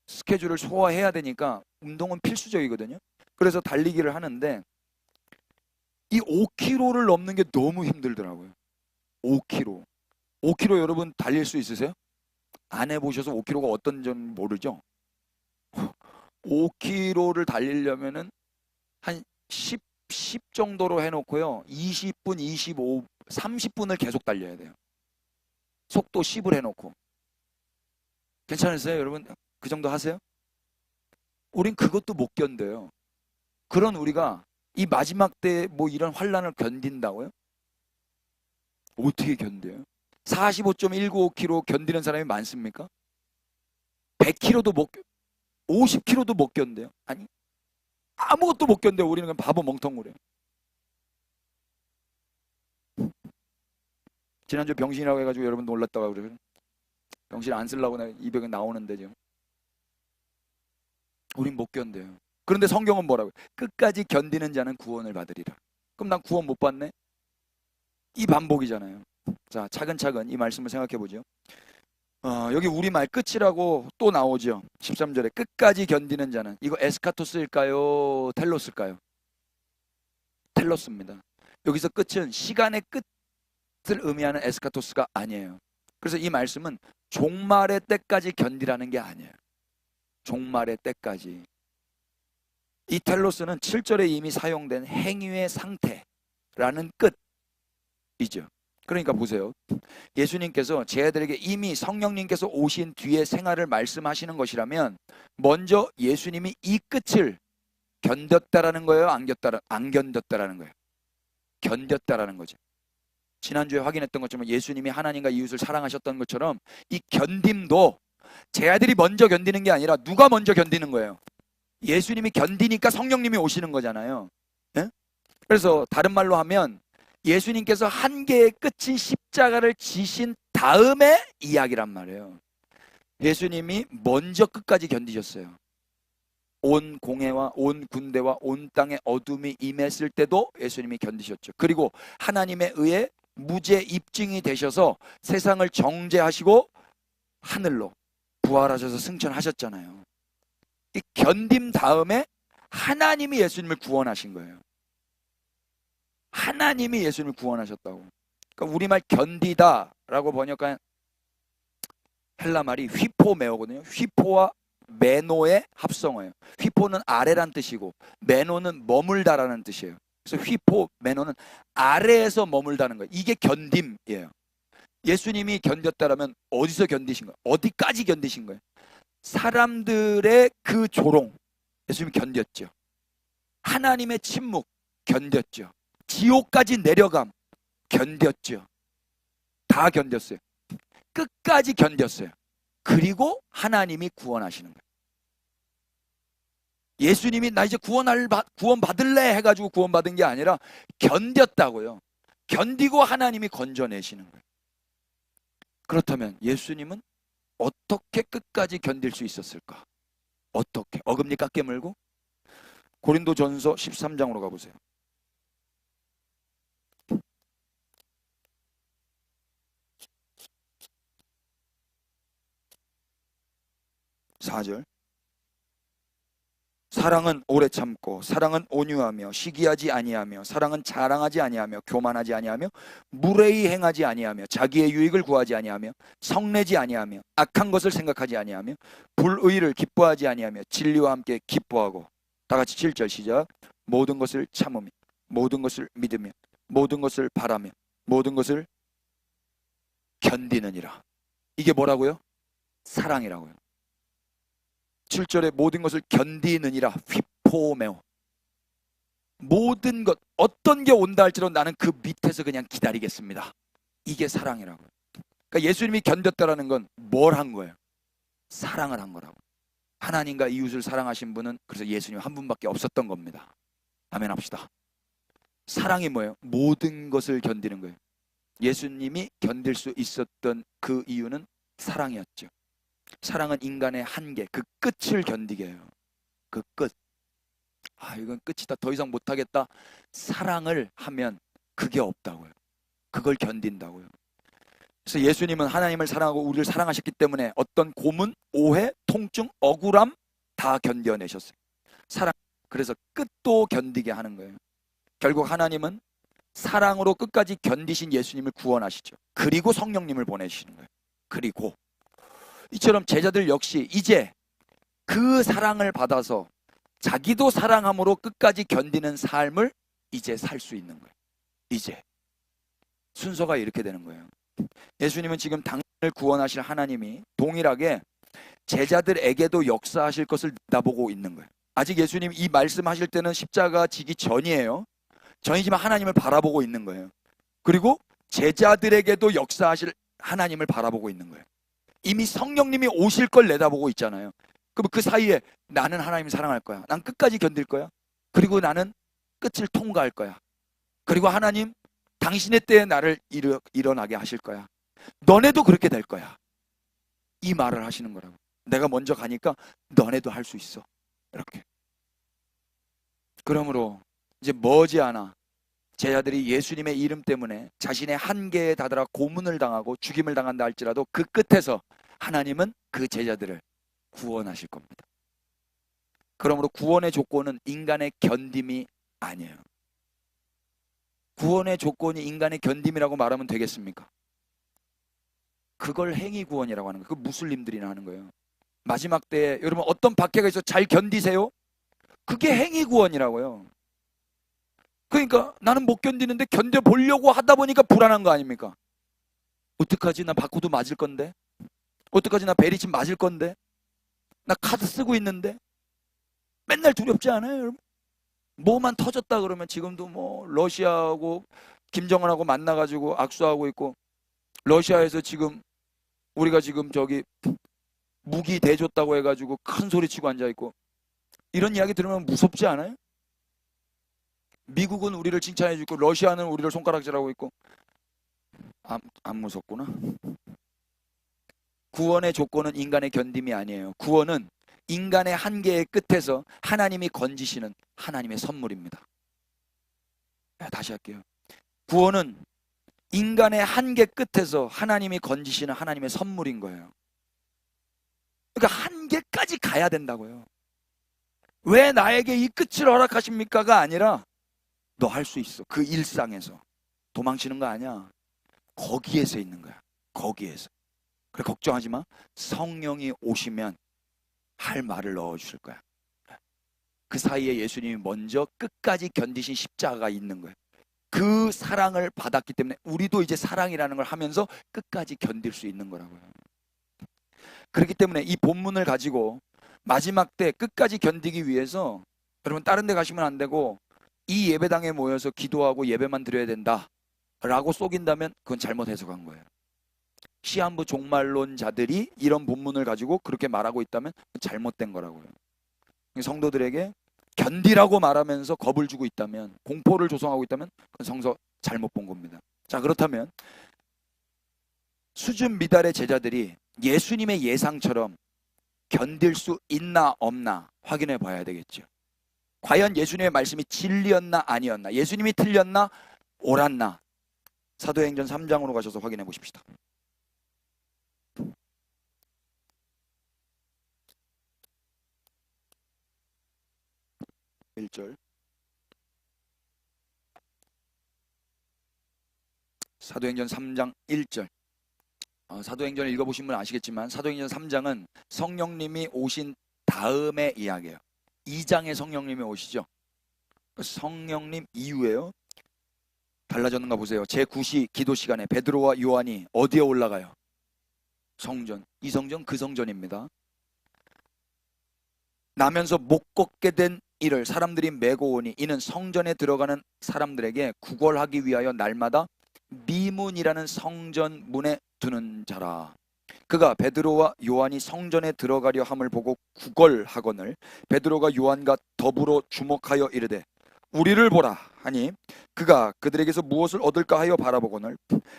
스케줄을 소화해야 되니까 운동은 필수적이거든요. 그래서 달리기를 하는데 이 5km를 넘는 게 너무 힘들더라고요. 5km. 5km 여러분 달릴 수 있으세요? 안 해보셔서 5km가 어떤 점 모르죠? 5km를 달리려면은 한 10 정도로 해놓고요. 20분, 25, 30분을 계속 달려야 돼요. 속도 10을 해놓고. 괜찮으세요, 여러분? 그 정도 하세요? 우린 그것도 못 견뎌요. 그런 우리가 이 마지막 때 뭐 이런 환난을 견딘다고요? 어떻게 견뎌요? 45.195km 견디는 사람이 많습니까? 100km도 못, 50km도 못 견뎌요. 아니, 아무것도 못 견뎌요. 우리는 그냥 바보 멍텅구래요. 지난주 병신이라고 해가지고 여러분 놀랐다고 그래요. 병신 안 쓰려고 입에 나오는데 지금. 우린 못 견뎌요. 그런데 성경은 뭐라고요? 끝까지 견디는 자는 구원을 받으리라. 그럼 난 구원 못 받네? 이 반복이잖아요. 자, 차근차근 이 말씀을 생각해 보죠. 여기 우리말 끝이라고 또 나오죠. 13절에 끝까지 견디는 자는, 이거 에스카토스일까요? 텔로스일까요? 텔로스입니다. 여기서 끝은 시간의 끝을 의미하는 에스카토스가 아니에요. 그래서 이 말씀은 종말의 때까지 견디라는 게 아니에요. 종말의 때까지. 이 텔로스는 7절에 이미 사용된 행위의 상태라는 끝이죠. 그러니까 보세요. 예수님께서 제자들에게 이미 성령님께서 오신 뒤에 생활을 말씀하시는 것이라면 먼저 예수님이 이 끝을 견뎠다라는 거예요? 안 견뎠다라는 거예요? 견뎠다라는 거죠. 지난주에 확인했던 것처럼 예수님이 하나님과 이웃을 사랑하셨던 것처럼 이 견딤도 제 아들이 먼저 견디는 게 아니라 누가 먼저 견디는 거예요? 예수님이 견디니까 성령님이 오시는 거잖아요. 네? 그래서 다른 말로 하면 예수님께서 한계의 끝인 십자가를 지신 다음에 이야기란 말이에요. 예수님이 먼저 끝까지 견디셨어요. 온 공회와 온 군대와 온 땅에 어둠이 임했을 때도 예수님이 견디셨죠. 그리고 하나님에 의해 무죄 입증이 되셔서 세상을 정죄하시고 하늘로 부활하셔서 승천하셨잖아요. 이 견딤 다음에 하나님이 예수님을 구원하신 거예요. 하나님이 예수님을 구원하셨다고. 그러니까 우리말 견디다라고 번역한 헬라 말이 휘포메오거든요. 휘포와 메노의 합성어예요. 휘포는 아래란 뜻이고 메노는 머물다라는 뜻이에요. 그래서 휘포, 메노는 아래에서 머물다는 거예요. 이게 견딤이에요. 예수님이 견뎠다라면 어디서 견디신 거예요? 어디까지 견디신 거예요? 사람들의 그 조롱, 예수님이 견뎠죠. 하나님의 침묵, 견뎠죠. 지옥까지 내려감, 견뎠죠. 다 견뎠어요. 끝까지 견뎠어요. 그리고 하나님이 구원하시는 거예요. 예수님이 나 이제 구원받을래 해가지고 구원받은 게 아니라 견뎠다고요. 견디고 하나님이 건져내시는 거예요. 그렇다면 예수님은 어떻게 끝까지 견딜 수 있었을까? 어떻게? 어금니 깎게 물고? 고린도전서 13장으로 가보세요. 4절. 사랑은 오래 참고 사랑은 온유하며 시기하지 아니하며 사랑은 자랑하지 아니하며 교만하지 아니하며 무례히 행하지 아니하며 자기의 유익을 구하지 아니하며 성내지 아니하며 악한 것을 생각하지 아니하며 불의를 기뻐하지 아니하며 진리와 함께 기뻐하고. 다 같이 7절 시작. 모든 것을 참으며 모든 것을 믿으며 모든 것을 바라며 모든 것을 견디느니라. 이게 뭐라고요? 사랑이라고요. 7절에 모든 것을 견디느니라 휘포메오. 모든 것, 어떤 게 온다 할지라도 나는 그 밑에서 그냥 기다리겠습니다. 이게 사랑이라고요. 그러니까 예수님이 견뎠다라는 건 뭘 한 거예요? 사랑을 한 거라고. 하나님과 이웃을 사랑하신 분은 그래서 예수님 한 분밖에 없었던 겁니다. 아멘 합시다. 사랑이 뭐예요? 모든 것을 견디는 거예요. 예수님이 견딜 수 있었던 그 이유는 사랑이었죠. 사랑은 인간의 한계, 그 끝을 견디게 해요. 그 끝. 이건 끝이다. 더 이상 못하겠다. 사랑을 하면 그게 없다고요. 그걸 견딘다고요. 그래서 예수님은 하나님을 사랑하고 우리를 사랑하셨기 때문에 어떤 고문, 오해, 통증, 억울함 다 견뎌내셨어요. 사랑. 그래서 끝도 견디게 하는 거예요. 결국 하나님은 사랑으로 끝까지 견디신 예수님을 구원하시죠. 그리고 성령님을 보내시는 거예요. 그리고 이처럼 제자들 역시 이제 그 사랑을 받아서 자기도 사랑함으로 끝까지 견디는 삶을 이제 살 수 있는 거예요. 이제 순서가 이렇게 되는 거예요. 예수님은 지금 당신을 구원하실 하나님이 동일하게 제자들에게도 역사하실 것을 내다보고 있는 거예요. 아직 예수님 이 말씀하실 때는 십자가 지기 전이에요. 전이지만 하나님을 바라보고 있는 거예요. 그리고 제자들에게도 역사하실 하나님을 바라보고 있는 거예요. 이미 성령님이 오실 걸 내다보고 있잖아요. 그럼 그 사이에 나는 하나님을 사랑할 거야. 난 끝까지 견딜 거야. 그리고 나는 끝을 통과할 거야. 그리고 하나님 당신의 때에 나를 일어나게 하실 거야. 너네도 그렇게 될 거야. 이 말을 하시는 거라고. 내가 먼저 가니까 너네도 할 수 있어. 이렇게. 그러므로 이제 머지않아 제자들이 예수님의 이름 때문에 자신의 한계에 다다라 고문을 당하고 죽임을 당한다 할지라도 그 끝에서 하나님은 그 제자들을 구원하실 겁니다. 그러므로 구원의 조건은 인간의 견딤이 아니에요. 구원의 조건이 인간의 견딤이라고 말하면 되겠습니까? 그걸 행위 구원이라고 하는 거예요. 그 무슬림들이나 하는 거예요. 마지막 때에 여러분 어떤 박해가 있어 잘 견디세요? 그게 행위 구원이라고요. 그러니까 나는 못 견디는데 견뎌보려고 하다 보니까 불안한 거 아닙니까? 어떡하지? 나 바코드 맞을 건데? 어떡하지? 나 베리칩 맞을 건데? 나 카드 쓰고 있는데? 맨날 두렵지 않아요, 여러분? 뭐만 터졌다 그러면 지금도 뭐 러시아하고 김정은하고 만나가지고 악수하고 있고, 러시아에서 지금 우리가 지금 저기 무기 대줬다고 해가지고 큰 소리 치고 앉아있고, 이런 이야기 들으면 무섭지 않아요? 미국은 우리를 칭찬해주고 러시아는 우리를 손가락질하고 있고. 안 무섭구나. 구원의 조건은 인간의 견딤이 아니에요. 구원은 인간의 한계의 끝에서 하나님이 건지시는 하나님의 선물입니다. 다시 할게요. 구원은 인간의 한계 끝에서 하나님이 건지시는 하나님의 선물인 거예요. 그러니까 한계까지 가야 된다고요. 왜 나에게 이 끝을 허락하십니까가 아니라 너 할 수 있어. 그 일상에서. 도망치는 거 아니야. 거기에서 있는 거야. 거기에서. 그래, 걱정하지 마. 성령이 오시면 할 말을 넣어주실 거야. 그 사이에 예수님이 먼저 끝까지 견디신 십자가가 있는 거예요. 그 사랑을 받았기 때문에 우리도 이제 사랑이라는 걸 하면서 끝까지 견딜 수 있는 거라고요. 그렇기 때문에 이 본문을 가지고 마지막 때 끝까지 견디기 위해서 여러분 다른 데 가시면 안 되고 이 예배당에 모여서 기도하고 예배만 드려야 된다 라고 속인다면 그건 잘못 해석한 거예요. 시한부 종말론자들이 이런 본문을 가지고 그렇게 말하고 있다면 잘못된 거라고요. 성도들에게 견디라고 말하면서 겁을 주고 있다면, 공포를 조성하고 있다면 그건 성서 잘못 본 겁니다. 자, 그렇다면 수준 미달의 제자들이 예수님의 예상처럼 견딜 수 있나 없나 확인해 봐야 되겠죠. 과연 예수님의 말씀이 진리였나 아니었나, 예수님이 틀렸나 옳았나. 사도행전 3장으로 가셔서 확인해 보십시다. 1절. 사도행전 3장 1절. 사도행전을 읽어보신 분은 아시겠지만 사도행전 3장은 성령님이 오신 다음의 이야기예요. 2장에 성령님이 오시죠. 성령님 이후에요. 달라졌는가 보세요. 제9시 기도 시간에 베드로와 요한이 어디에 올라가요? 성전. 이 성전 그 성전입니다. 나면서 못 걷게 된 이를 사람들이 메고 오니 이는 성전에 들어가는 사람들에게 구걸하기 위하여 날마다 미문이라는 성전 문에 두는 자라. 그가 베드로와 요한이 성전에 들어가려 함을 보고 구걸하거늘 베드로가 요한과 더불어 주목하여 이르되 우리를 보라 하니 그가 그들에게서 무엇을 얻을까 하여 바라보거늘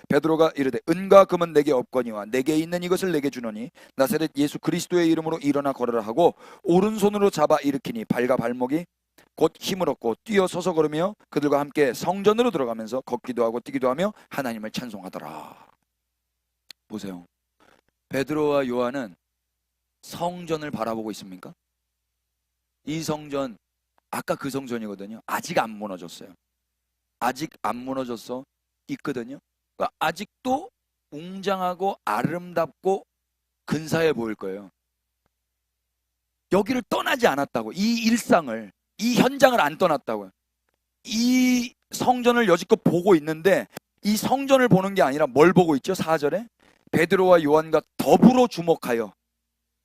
베드로가 이르되 은과 금은 내게 없거니와 내게 있는 이것을 내게 주노니 나사렛 예수 그리스도의 이름으로 일어나 걸으라 하고 오른손으로 잡아 일으키니 발과 발목이 곧 힘을 얻고 뛰어 서서 걸으며 그들과 함께 성전으로 들어가면서 걷기도 하고 뛰기도 하며 하나님을 찬송하더라. 보세요. 베드로와 요한은 성전을 바라보고 있습니까? 이 성전 아까 그 성전이거든요. 아직 안 무너졌어요. 아직 안 무너져서 있거든요. 그러니까 아직도 웅장하고 아름답고 근사해 보일 거예요. 여기를 떠나지 않았다고. 이 일상을, 이 현장을 안 떠났다고요. 이 성전을 여지껏 보고 있는데 이 성전을 보는 게 아니라 뭘 보고 있죠? 4절에 베드로와 요한과 더불어 주목하여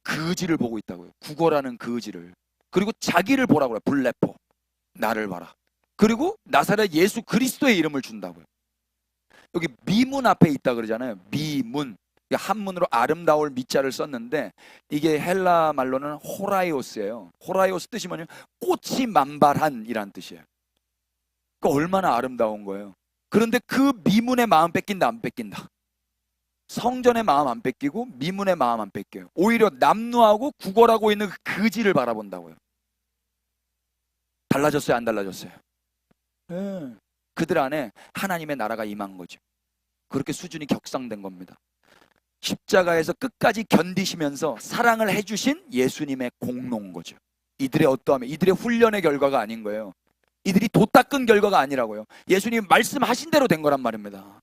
그지를 보고 있다고요. 구걸하는 그지를. 그리고 자기를 보라고 그래요. 블레포. 나를 봐라. 그리고 나사렛 예수 그리스도의 이름을 준다고요. 여기 미문 앞에 있다 그러잖아요. 미문. 한문으로 아름다울 미자를 썼는데 이게 헬라 말로는 호라이오스예요. 호라이오스 뜻이 뭐냐면 꽃이 만발한 이란 뜻이에요. 그러니까 얼마나 아름다운 거예요. 그런데 그 미문의 마음 뺏긴다 안 뺏긴다? 성전의 마음 안 뺏기고 미문의 마음 안 뺏겨요. 오히려 남루하고 구걸하고 있는 그 그지를 바라본다고요. 달라졌어요 안 달라졌어요? 네. 그들 안에 하나님의 나라가 임한 거죠. 그렇게 수준이 격상된 겁니다. 십자가에서 끝까지 견디시면서 사랑을 해주신 예수님의 공로인 거죠. 이들의 어떠함이, 이들의 훈련의 결과가 아닌 거예요. 이들이 도 닦은 결과가 아니라고요. 예수님 말씀하신 대로 된 거란 말입니다.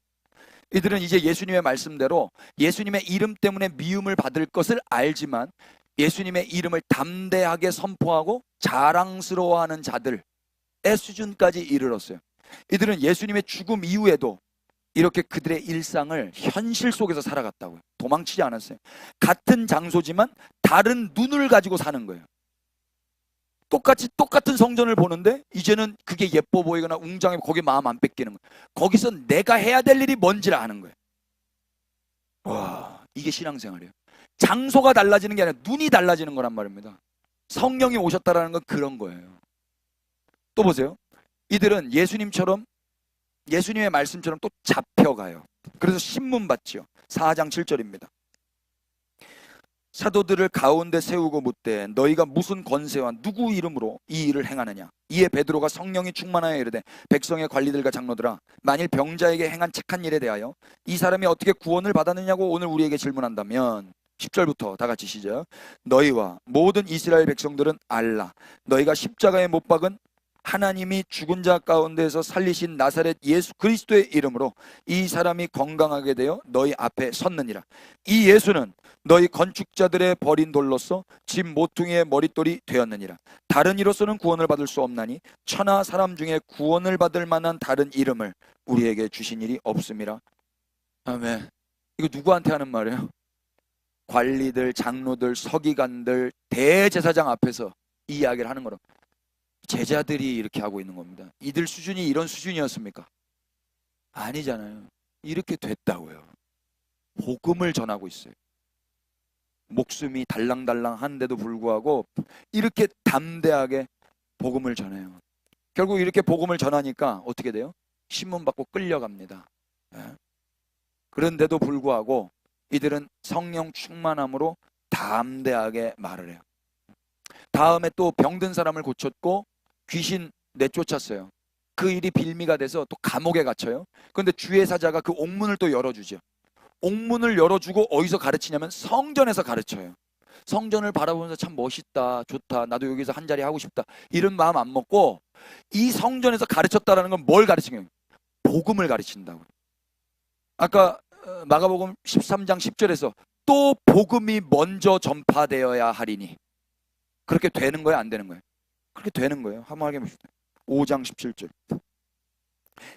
이들은 이제 예수님의 말씀대로 예수님의 이름 때문에 미움을 받을 것을 알지만 예수님의 이름을 담대하게 선포하고 자랑스러워하는 자들의 수준까지 이르렀어요. 이들은 예수님의 죽음 이후에도 이렇게 그들의 일상을 현실 속에서 살아갔다고요. 도망치지 않았어요. 같은 장소지만 다른 눈을 가지고 사는 거예요. 똑같은 성전을 보는데 이제는 그게 예뻐 보이거나 웅장해 거기 마음 안 뺏기는 거예요. 거기서 내가 해야 될 일이 뭔지를 아는 거예요. 와, 이게 신앙생활이에요. 장소가 달라지는 게 아니라 눈이 달라지는 거란 말입니다. 성령이 오셨다라는 건 그런 거예요. 또 보세요. 이들은 예수님처럼 예수님의 말씀처럼 또 잡혀가요. 그래서 신문 받지요. 4장 7절입니다. 사도들을 가운데 세우고 묻되 너희가 무슨 권세와 누구 이름으로 이 일을 행하느냐. 이에 베드로가 성령이 충만하여 이르되 백성의 관리들과 장로들아, 만일 병자에게 행한 착한 일에 대하여 이 사람이 어떻게 구원을 받았느냐고 오늘 우리에게 질문한다면, 10절부터 다 같이 시작. 너희와 모든 이스라엘 백성들은 알라. 너희가 십자가에 못 박은 하나님이 죽은 자 가운데서 살리신 나사렛 예수 그리스도의 이름으로 이 사람이 건강하게 되어 너희 앞에 섰느니라. 이 예수는 너희 건축자들의 버린 돌로서 집 모퉁이의 머릿돌이 되었느니라. 다른 이로서는 구원을 받을 수 없나니 천하 사람 중에 구원을 받을 만한 다른 이름을 우리에게 주신 일이 없음이라. 아멘. 이거 누구한테 하는 말이에요? 관리들, 장로들, 서기관들, 대제사장 앞에서 이 이야기를 하는 거로. 제자들이 이렇게 하고 있는 겁니다. 이들 수준이 이런 수준이었습니까? 아니잖아요. 이렇게 됐다고요. 복음을 전하고 있어요. 목숨이 달랑달랑한데도 불구하고 이렇게 담대하게 복음을 전해요. 결국 이렇게 복음을 전하니까 어떻게 돼요? 신문 받고 끌려갑니다. 그런데도 불구하고 이들은 성령 충만함으로 담대하게 말을 해요. 다음에 또 병든 사람을 고쳤고 귀신 내쫓았어요. 그 일이 빌미가 돼서 또 감옥에 갇혀요. 그런데 주의 사자가 그 옥문을 또 열어주죠. 옥문을 열어주고 어디서 가르치냐면 성전에서 가르쳐요. 성전을 바라보면서 참 멋있다, 좋다, 나도 여기서 한 자리 하고 싶다, 이런 마음 안 먹고 이 성전에서 가르쳤다라는 건 뭘 가르친 거예요? 복음을 가르친다고. 아까 마가복음 13장 10절에서 또 복음이 먼저 전파되어야 하리니, 그렇게 되는 거예요, 안 되는 거예요? 그렇게 되는 거예요. 한번 하게 봅시다. 5장 17절.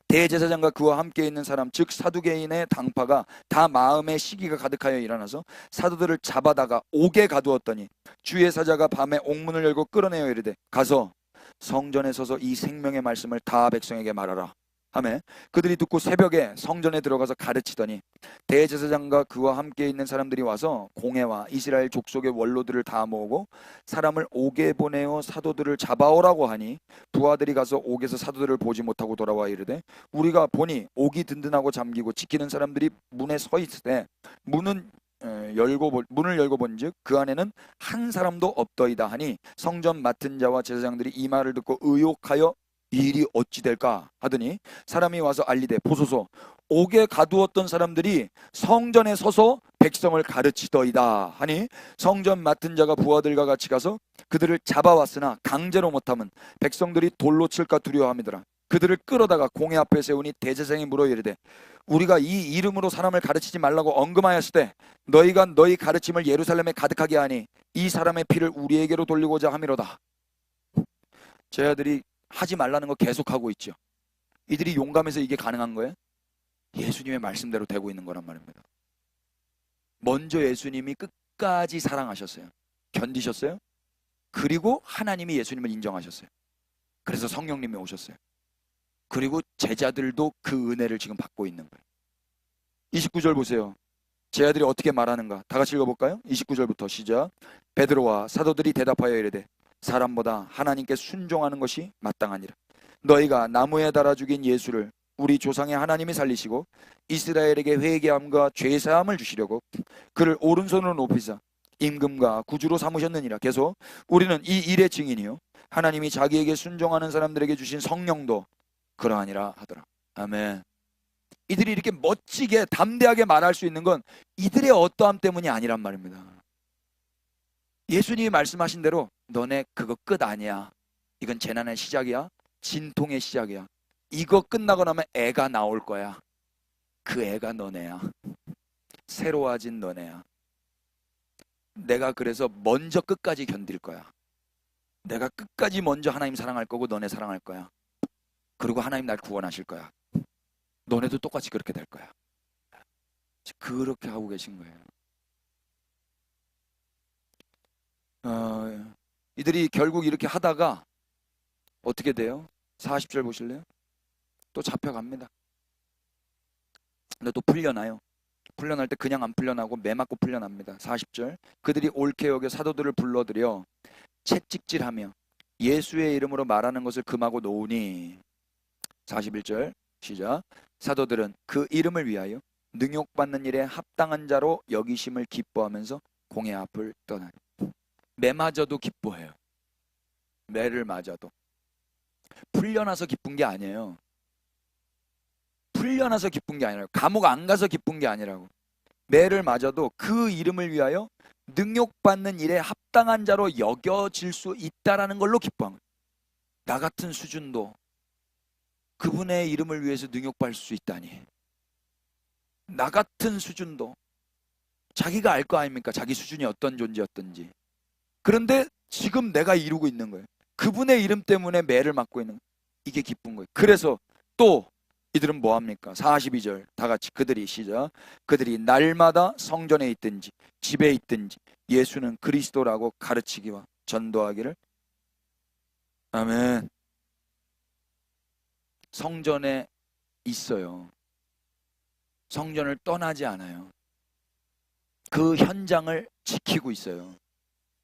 대제사장과 그와 함께 있는 사람 즉 사두개인의 당파가 다 마음에 시기가 가득하여 일어나서 사도들을 잡아다가 옥에 가두었더니 주의 사자가 밤에 옥문을 열고 끌어내어 이르되 가서 성전에 서서 이 생명의 말씀을 다 백성에게 말하라 하매 그들이 듣고 새벽에 성전에 들어가서 가르치더니 대제사장과 그와 함께 있는 사람들이 와서 공회와 이스라엘 족속의 원로들을 다 모으고 사람을 옥에 보내어 사도들을 잡아오라고 하니 부하들이 가서 옥에서 사도들을 보지 못하고 돌아와 이르되 우리가 보니 옥이 든든하고 잠기고 지키는 사람들이 문에 서 있을 때 문을 열고 본즉 그 안에는 한 사람도 없더이다 하니 성전 맡은 자와 제사장들이 이 말을 듣고 의혹하여 이 일이 어찌 될까 하더니 사람이 와서 알리되 보소서 옥에 가두었던 사람들이 성전에 서서 백성을 가르치더이다 하니 성전 맡은 자가 부하들과 같이 가서 그들을 잡아왔으나 강제로 못하면 백성들이 돌로 칠까 두려워함이더라. 그들을 끌어다가 공회 앞에 세우니 대제사장이 물어 이르되 우리가 이 이름으로 사람을 가르치지 말라고 언금하였을 때 너희가 너희 가르침을 예루살렘에 가득하게 하니 이 사람의 피를 우리에게로 돌리고자 함이로다. 제 아들이 하지 말라는 거 계속하고 있죠. 이들이 용감해서 이게 가능한 거예요? 예수님의 말씀대로 되고 있는 거란 말입니다. 먼저 예수님이 끝까지 사랑하셨어요. 견디셨어요. 그리고 하나님이 예수님을 인정하셨어요. 그래서 성령님이 오셨어요. 그리고 제자들도 그 은혜를 지금 받고 있는 거예요. 29절 보세요. 제 아들이 어떻게 말하는가? 다 같이 읽어볼까요? 29절부터 시작. 베드로와 사도들이 대답하여 이르되 사람보다 하나님께 순종하는 것이 마땅하니라. 너희가 나무에 달아 죽인 예수를 우리 조상의 하나님이 살리시고 이스라엘에게 회개함과 죄사함을 주시려고 그를 오른손으로 높이사 임금과 구주로 삼으셨느니라. 계속 우리는 이 일의 증인이요 하나님이 자기에게 순종하는 사람들에게 주신 성령도 그러하니라 하더라. 아멘. 이들이 이렇게 멋지게 담대하게 말할 수 있는 건 이들의 어떠함 때문이 아니란 말입니다. 예수님이 말씀하신 대로 너네 그거 끝 아니야. 이건 재난의 시작이야. 진통의 시작이야. 이거 끝나고 나면 애가 나올 거야. 그 애가 너네야. 새로워진 너네야. 내가 그래서 먼저 끝까지 견딜 거야. 내가 끝까지 먼저 하나님 사랑할 거고 너네 사랑할 거야. 그리고 하나님 날 구원하실 거야. 너네도 똑같이 그렇게 될 거야. 그렇게 하고 계신 거예요. 이들이 결국 이렇게 하다가 어떻게 돼요? 40절 보실래요? 또 잡혀갑니다. 근데 또 풀려나요. 풀려날 때 그냥 안 풀려나고 매 맞고 풀려납니다. 40절 그들이 옳게 여겨 사도들을 불러들여 채찍질하며 예수의 이름으로 말하는 것을 금하고 놓으니 41절 시작. 사도들은 그 이름을 위하여 능욕받는 일에 합당한 자로 여기심을 기뻐하면서 공의 앞을 떠나니. 매맞아도 기뻐해요. 매를 맞아도. 풀려나서 기쁜 게 아니에요. 풀려나서 기쁜 게 아니라고. 감옥 안 가서 기쁜 게 아니라고. 매를 맞아도 그 이름을 위하여 능욕받는 일에 합당한 자로 여겨질 수 있다라는 걸로 기뻐한 거예요. 나 같은 수준도 그분의 이름을 위해서 능욕받을 수 있다니. 나 같은 수준도 자기가 알 거 아닙니까? 자기 수준이 어떤 존재였던지. 그런데 지금 내가 이루고 있는 거예요. 그분의 이름 때문에 매를 맞고 있는 거예요. 이게 기쁜 거예요. 그래서 또 이들은 뭐합니까? 42절 다 같이 그들이 시작. 그들이 날마다 성전에 있든지 집에 있든지 예수는 그리스도라고 가르치기와 전도하기를. 아멘. 성전에 있어요. 성전을 떠나지 않아요. 그 현장을 지키고 있어요.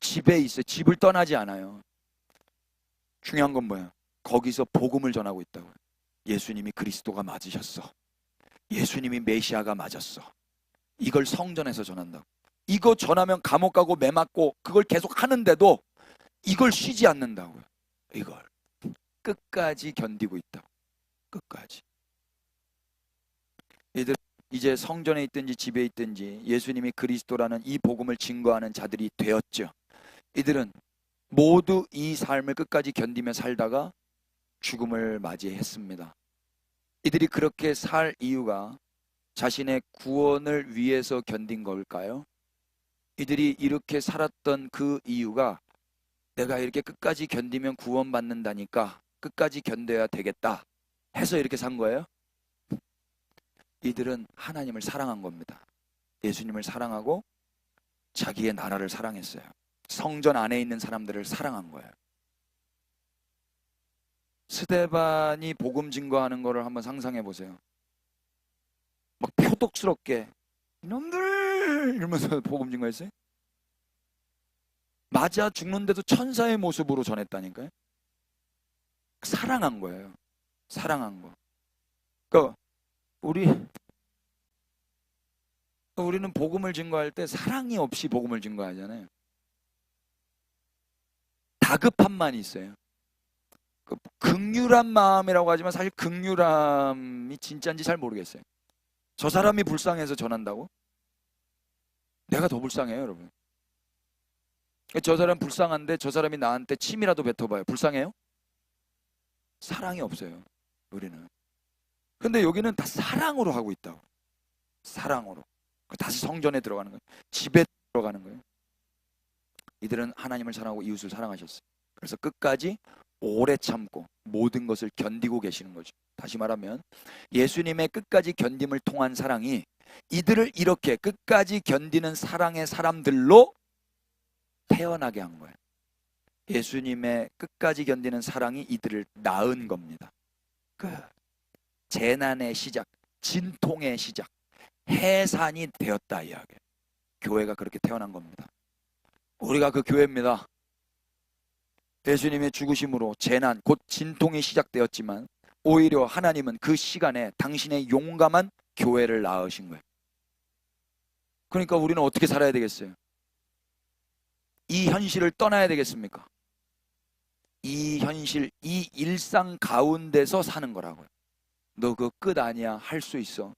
집에 있어요. 집을 떠나지 않아요. 중요한 건 뭐야? 거기서 복음을 전하고 있다고요. 예수님이 그리스도가 맞으셨어. 예수님이 메시아가 맞았어. 이걸 성전에서 전한다고. 이거 전하면 감옥 가고 매 맞고 그걸 계속 하는데도 이걸 쉬지 않는다고요. 이걸 끝까지 견디고 있다고. 끝까지. 이들 이제 성전에 있든지 집에 있든지 예수님이 그리스도라는 이 복음을 증거하는 자들이 되었죠. 이들은 모두 이 삶을 끝까지 견디며 살다가 죽음을 맞이했습니다. 이들이 그렇게 살 이유가 자신의 구원을 위해서 견딘 걸까요? 이들이 이렇게 살았던 그 이유가 내가 이렇게 끝까지 견디면 구원받는다니까 끝까지 견뎌야 되겠다 해서 이렇게 산 거예요? 이들은 하나님을 사랑한 겁니다. 예수님을 사랑하고 자기의 나라를 사랑했어요. 성전 안에 있는 사람들을 사랑한 거예요. 스데반이 복음 증거하는 거를 한번 상상해 보세요. 막 표독스럽게 이놈들 이러면서 복음 증거했어요. 맞아 죽는데도 천사의 모습으로 전했다니까요. 사랑한 거예요. 사랑한 거. 그러니까 우리는 복음을 증거할 때 사랑이 없이 복음을 증거하잖아요. 다급함만 있어요. 긍휼한 마음이라고 하지만 사실 긍휼함이 진짜인지 잘 모르겠어요. 저 사람이 불쌍해서 전한다고? 내가 더 불쌍해요, 여러분. 저 사람 불쌍한데 저 사람이 나한테 침이라도 뱉어봐요. 불쌍해요? 사랑이 없어요, 우리는. 근데 여기는 다 사랑으로 하고 있다고. 사랑으로. 다시 성전에 들어가는 거예요. 집에 들어가는 거예요. 이들은 하나님을 사랑하고 이웃을 사랑하셨어요. 그래서 끝까지 오래 참고 모든 것을 견디고 계시는 거죠. 다시 말하면 예수님의 끝까지 견딤을 통한 사랑이 이들을 이렇게 끝까지 견디는 사랑의 사람들로 태어나게 한 거예요. 예수님의 끝까지 견디는 사랑이 이들을 낳은 겁니다. 그 재난의 시작, 진통의 시작, 해산이 되었다 이야기예요. 교회가 그렇게 태어난 겁니다. 우리가 그 교회입니다. 예수님의 죽으심으로 재난, 곧 진통이 시작되었지만 오히려 하나님은 그 시간에 당신의 용감한 교회를 낳으신 거예요. 그러니까 우리는 어떻게 살아야 되겠어요? 이 현실을 떠나야 되겠습니까? 이 현실, 이 일상 가운데서 사는 거라고요. 너 그거 끝 아니야. 할 수 있어.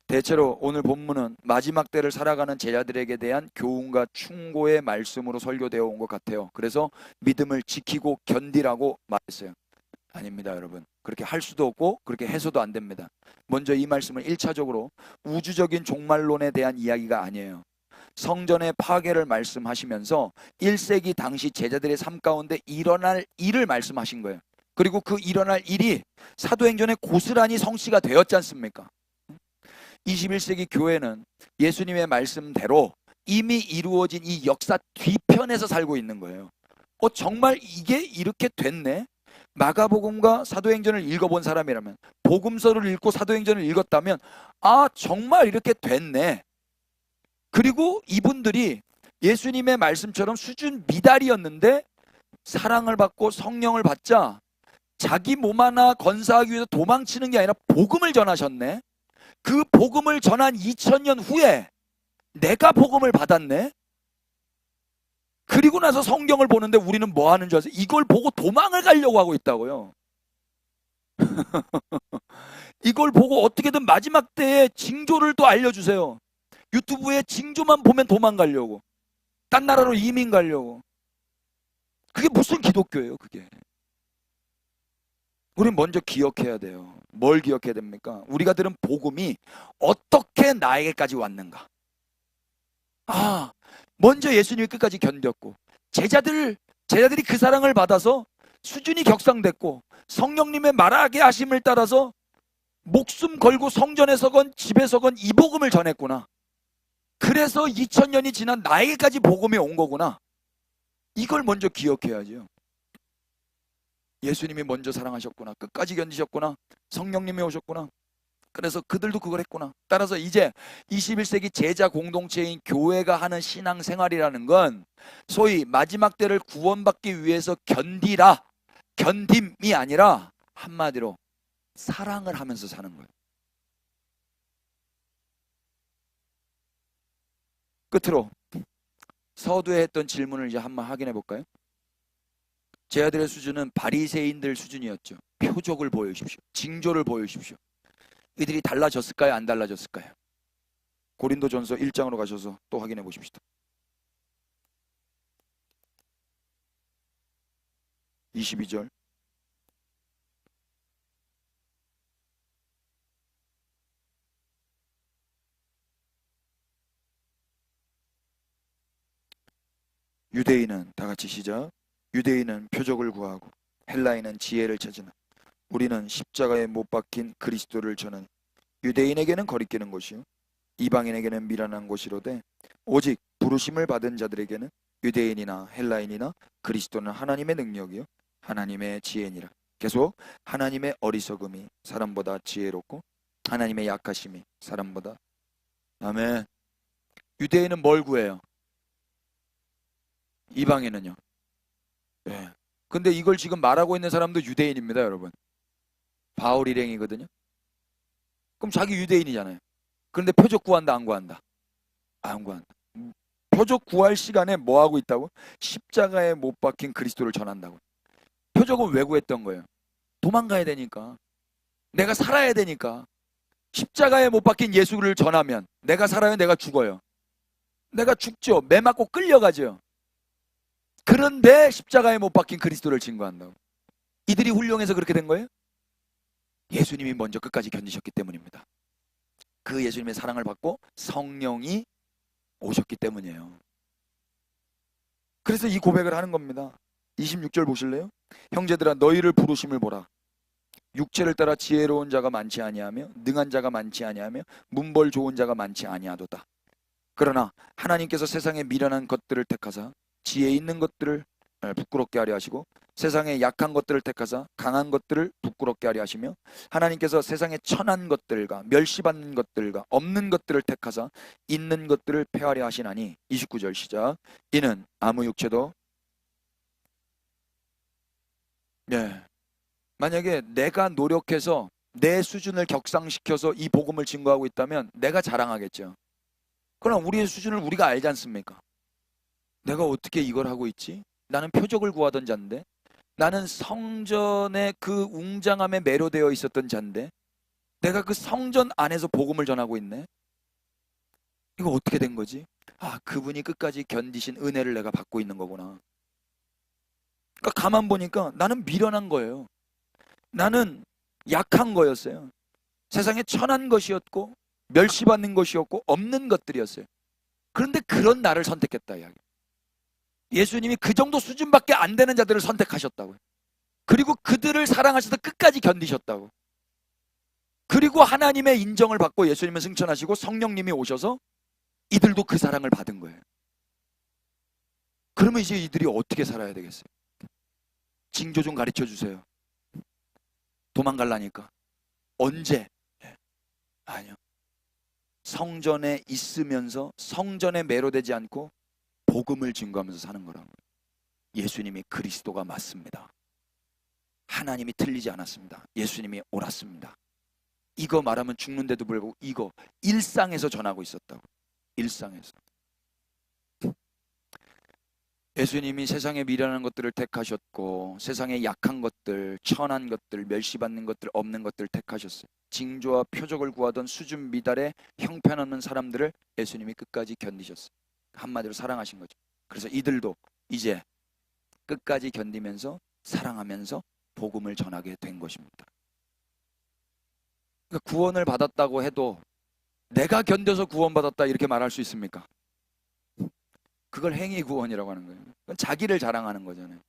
대체로 오늘 본문은 마지막 때를 살아가는 제자들에게 대한 교훈과 충고의 말씀으로 설교되어 온 것 같아요. 그래서 믿음을 지키고 견디라고 말했어요. 아닙니다, 여러분. 그렇게 할 수도 없고 그렇게 해서도 안 됩니다. 먼저 이 말씀은 1차적으로 우주적인 종말론에 대한 이야기가 아니에요. 성전의 파괴를 말씀하시면서 1세기 당시 제자들의 삶 가운데 일어날 일을 말씀하신 거예요. 그리고 그 일어날 일이 사도행전에 고스란히 성취가 되었지 않습니까? 21세기 교회는 예수님의 말씀대로 이미 이루어진 이 역사 뒤편에서 살고 있는 거예요. 정말 이게 이렇게 됐네? 마가복음과 사도행전을 읽어본 사람이라면, 복음서를 읽고 사도행전을 읽었다면 정말 이렇게 됐네. 그리고 이분들이 예수님의 말씀처럼 수준 미달이었는데 사랑을 받고 성령을 받자 자기 몸 하나 건사하기 위해서 도망치는 게 아니라 복음을 전하셨네. 그 복음을 전한 2000년 후에 내가 복음을 받았네? 그리고 나서 성경을 보는데 우리는 뭐 하는 줄 아세요? 이걸 보고 도망을 가려고 하고 있다고요. 이걸 보고 어떻게든 마지막 때에 징조를 또 알려주세요. 유튜브에 징조만 보면 도망가려고. 딴 나라로 이민 가려고. 그게 무슨 기독교예요, 그게. 우린 먼저 기억해야 돼요. 뭘 기억해야 됩니까? 우리가 들은 복음이 어떻게 나에게까지 왔는가. 먼저 예수님이 끝까지 견뎠고 제자들이 그 사랑을 받아서 수준이 격상됐고 성령님의 말하게 하심을 따라서 목숨 걸고 성전에 서건 집에 서건 이 복음을 전했구나. 그래서 2000년이 지난 나에게까지 복음이 온 거구나. 이걸 먼저 기억해야죠. 예수님이 먼저 사랑하셨구나. 끝까지 견디셨구나. 성령님이 오셨구나. 그래서 그들도 그걸 했구나. 따라서 이제 21세기 제자 공동체인 교회가 하는 신앙생활이라는 건 소위 마지막 때를 구원받기 위해서 견딤이 아니라 한마디로 사랑을 하면서 사는 거예요. 끝으로 서두에 했던 질문을 이제 한번 확인해 볼까요? 제자들의 수준은 바리새인들 수준이었죠. 표적을 보여주십시오. 징조를 보여주십시오. 이들이 달라졌을까요? 안 달라졌을까요? 고린도전서 1장으로 가셔서 또 확인해 보십시다. 22절. 유대인은 다 같이 시작. 유대인은 표적을 구하고 헬라인은 지혜를 찾으나 우리는 십자가에 못 박힌 그리스도를 전하니 유대인에게는 거리끼는 것이요 이방인에게는 미련한 것이로되 오직 부르심을 받은 자들에게는 유대인이나 헬라인이나 그리스도는 하나님의 능력이요 하나님의 지혜니라. 계속 하나님의 어리석음이 사람보다 지혜롭고 하나님의 약하심이 사람보다. 아멘. 유대인은 뭘 구해요? 이방인은요? 네. 근데 이걸 지금 말하고 있는 사람도 유대인입니다, 여러분. 바울 일행이거든요. 그럼 자기 유대인이잖아요. 그런데 표적 구한다, 안 구한다? 안 구한다. 표적 구할 시간에 뭐 하고 있다고? 십자가에 못 박힌 그리스도를 전한다고. 표적은 왜 구했던 거예요? 도망가야 되니까. 내가 살아야 되니까. 십자가에 못 박힌 예수를 전하면 내가 살아요, 내가 죽어요? 내가 죽죠. 매 맞고 끌려가죠. 그런데 십자가에 못 박힌 그리스도를 증거한다고. 이들이 훌륭해서 그렇게 된 거예요? 예수님이 먼저 끝까지 견디셨기 때문입니다. 그 예수님의 사랑을 받고 성령이 오셨기 때문이에요. 그래서 이 고백을 하는 겁니다. 26절 보실래요? 형제들아 너희를 부르심을 보라. 육체를 따라 지혜로운 자가 많지 아니하며 능한 자가 많지 아니하며 문벌 좋은 자가 많지 아니하도다. 그러나 하나님께서 세상에 미련한 것들을 택하사 지혜 있는 것들을 부끄럽게 하려 하시고 세상에 약한 것들을 택하사 강한 것들을 부끄럽게 하려 하시며 하나님께서 세상에 천한 것들과 멸시받는 것들과 없는 것들을 택하사 있는 것들을 폐하려 하시나니. 29절 시작. 이는 아무 육체도 만약에 내가 노력해서 내 수준을 격상시켜서 이 복음을 증거하고 있다면 내가 자랑하겠죠. 그러나 우리의 수준을 우리가 알지 않습니까? 내가 어떻게 이걸 하고 있지? 나는 표적을 구하던 자인데, 나는 성전의 그 웅장함에 매료되어 있었던 자인데 내가 그 성전 안에서 복음을 전하고 있네. 이거 어떻게 된 거지? 그분이 끝까지 견디신 은혜를 내가 받고 있는 거구나. 그러니까 가만 보니까 나는 미련한 거예요. 나는 약한 거였어요. 세상에 천한 것이었고 멸시받는 것이었고 없는 것들이었어요. 그런데 그런 나를 선택했다 이야기. 예수님이 그 정도 수준밖에 안 되는 자들을 선택하셨다고요. 그리고 그들을 사랑하셔서 끝까지 견디셨다고. 그리고 하나님의 인정을 받고 예수님은 승천하시고 성령님이 오셔서 이들도 그 사랑을 받은 거예요. 그러면 이제 이들이 어떻게 살아야 되겠어요? 징조 좀 가르쳐 주세요. 도망갈라니까. 언제? 아니요. 성전에 있으면서 성전에 매료되지 않고 복음을 증거하면서 사는 거라고요. 예수님이 그리스도가 맞습니다. 하나님이 틀리지 않았습니다. 예수님이 옳았습니다. 이거 말하면 죽는데도 불구하고 이거 일상에서 전하고 있었다고. 일상에서. 예수님이 세상에 미련한 것들을 택하셨고 세상에 약한 것들, 천한 것들, 멸시받는 것들, 없는 것들을 택하셨어요. 징조와 표적을 구하던 수준 미달의 형편없는 사람들을 예수님이 끝까지 견디셨어요. 한마디로 사랑하신 거죠. 그래서 이들도 이제 끝까지 견디면서 사랑하면서 복음을 전하게 된 것입니다. 그러니까 구원을 받았다고 해도 내가 견뎌서 구원받았다 이렇게 말할 수 있습니까? 그걸 행위 구원이라고 하는 거예요. 그건 자기를 자랑하는 거잖아요.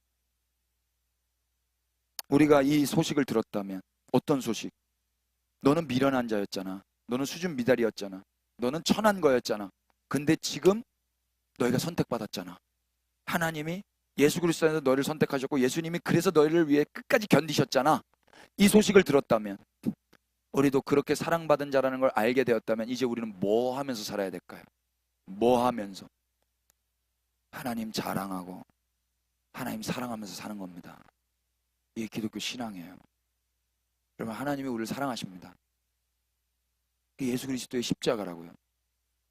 우리가 이 소식을 들었다면, 어떤 소식? 너는 미련한 자였잖아. 너는 수준 미달이었잖아. 너는 천한 거였잖아. 근데 지금 너희가 선택받았잖아. 하나님이 예수 그리스도 안에서 너희를 선택하셨고 예수님이 그래서 너희를 위해 끝까지 견디셨잖아. 이 소식을 들었다면, 우리도 그렇게 사랑받은 자라는 걸 알게 되었다면 이제 우리는 뭐 하면서 살아야 될까요? 뭐 하면서? 하나님 자랑하고 하나님 사랑하면서 사는 겁니다. 이게 기독교 신앙이에요. 여러분, 하나님이 우리를 사랑하십니다. 그게 예수 그리스도의 십자가라고요.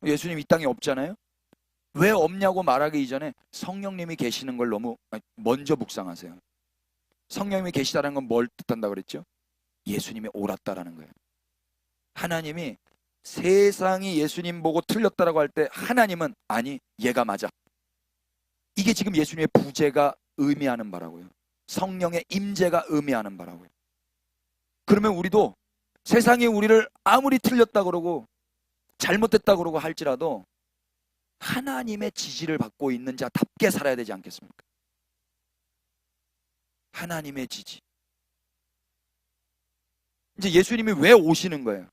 예수님 이 땅에 없잖아요. 왜 없냐고 말하기 이전에 성령님이 계시는 걸 너무 먼저 묵상하세요. 성령님이 계시다는 건 뭘 뜻한다 그랬죠? 예수님이 옳았다라는 거예요. 하나님이 세상이 예수님 보고 틀렸다라고 할 때 하나님은 아니, 얘가 맞아. 이게 지금 예수님의 부재가 의미하는 바라고요. 성령의 임재가 의미하는 바라고요. 그러면 우리도 세상이 우리를 아무리 틀렸다 그러고 잘못됐다 그러고 할지라도 하나님의 지지를 받고 있는 자답게 살아야 되지 않겠습니까? 하나님의 지지. 이제 예수님이 왜 오시는 거예요?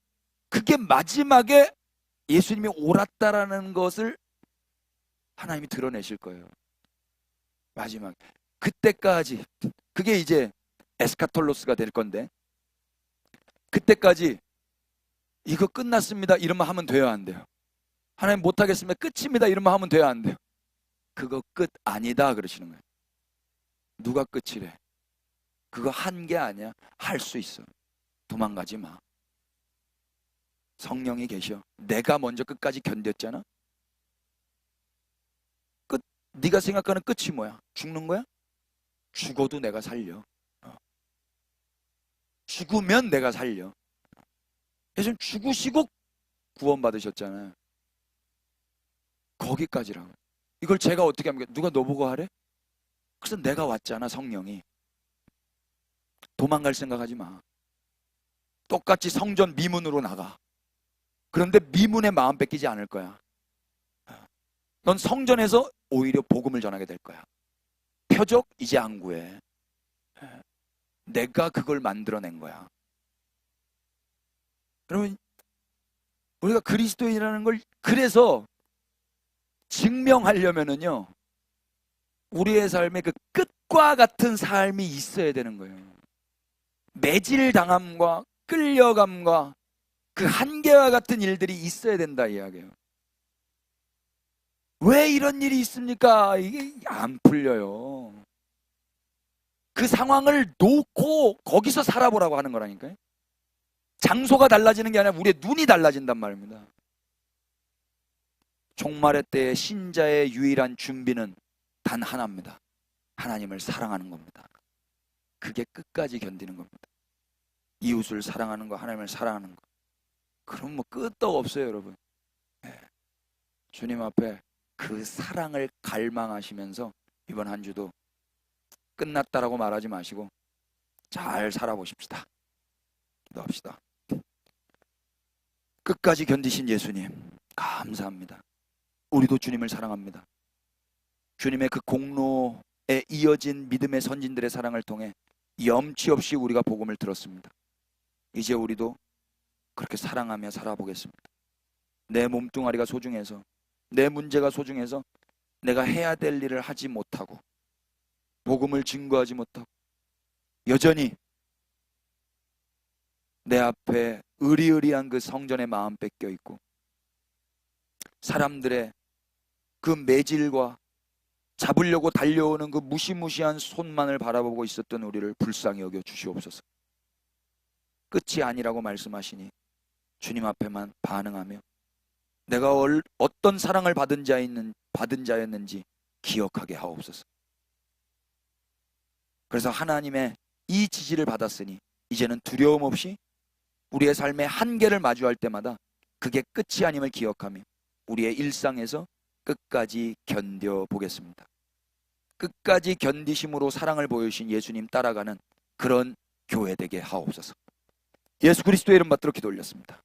그게 마지막에 예수님이 옳았다라는 것을 하나님이 드러내실 거예요. 마지막. 그때까지, 그게 이제 에스카톨로스가 될 건데, 그때까지 이거 끝났습니다 이러면 하면 돼요, 안 돼요? 하나님 못하겠습니다 끝입니다 이러면 하면 돼요, 안 돼요? 그거 끝 아니다 그러시는 거예요. 누가 끝이래? 그거 한 게 아니야. 할 수 있어. 도망가지 마. 성령이 계셔. 내가 먼저 끝까지 견뎠잖아. 끝. 네가 생각하는 끝이 뭐야? 죽는 거야? 죽어도 내가 살려. 죽으면 내가 살려. 예수님 죽으시고 구원받으셨잖아요. 거기까지라고. 이걸 제가 어떻게 합니까? 누가 너 보고 하래? 그래서 내가 왔잖아, 성령이. 도망갈 생각하지 마. 똑같이 성전 미문으로 나가. 그런데 미문의 마음 뺏기지 않을 거야. 넌 성전에서 오히려 복음을 전하게 될 거야. 표적 이제 안 구해. 내가 그걸 만들어낸 거야. 그러면 우리가 그리스도인이라는 걸 그래서 증명하려면은요, 우리의 삶에 그 끝과 같은 삶이 있어야 되는 거예요. 매질당함과 끌려감과 그 한계와 같은 일들이 있어야 된다 이야기예요. 왜 이런 일이 있습니까? 이게 안 풀려요. 그 상황을 놓고 거기서 살아보라고 하는 거라니까요. 장소가 달라지는 게 아니라 우리의 눈이 달라진단 말입니다. 종말의 때의 신자의 유일한 준비는 단 하나입니다. 하나님을 사랑하는 겁니다. 그게 끝까지 견디는 겁니다. 이웃을 사랑하는 거, 하나님을 사랑하는 거. 그럼 뭐 끄떡 없어요, 여러분. 네. 주님 앞에 그 사랑을 갈망하시면서 이번 한 주도 끝났다라고 말하지 마시고 잘 살아보십시다. 기도합시다. 끝까지 견디신 예수님 감사합니다. 우리도 주님을 사랑합니다. 주님의 그 공로에 이어진 믿음의 선진들의 사랑을 통해 염치 없이 우리가 복음을 들었습니다. 이제 우리도 그렇게 사랑하며 살아보겠습니다. 내 몸뚱아리가 소중해서, 내 문제가 소중해서 내가 해야 될 일을 하지 못하고 복음을 증거하지 못하고 여전히 내 앞에 의리의리한 그 성전의 마음 뺏겨 있고 사람들의 그 매질과 잡으려고 달려오는 그 무시무시한 손만을 바라보고 있었던 우리를 불쌍히 여겨 주시옵소서. 끝이 아니라고 말씀하시니 주님 앞에만 반응하며 내가 어떤 사랑을 받은 자였는지 기억하게 하옵소서. 그래서 하나님의 이 지지를 받았으니 이제는 두려움 없이 우리의 삶의 한계를 마주할 때마다 그게 끝이 아님을 기억하며 우리의 일상에서 끝까지 견뎌보겠습니다. 끝까지 견디심으로 사랑을 보여주신 예수님 따라가는 그런 교회 되게 하옵소서. 예수 그리스도의 이름 받들어 기도 올렸습니다.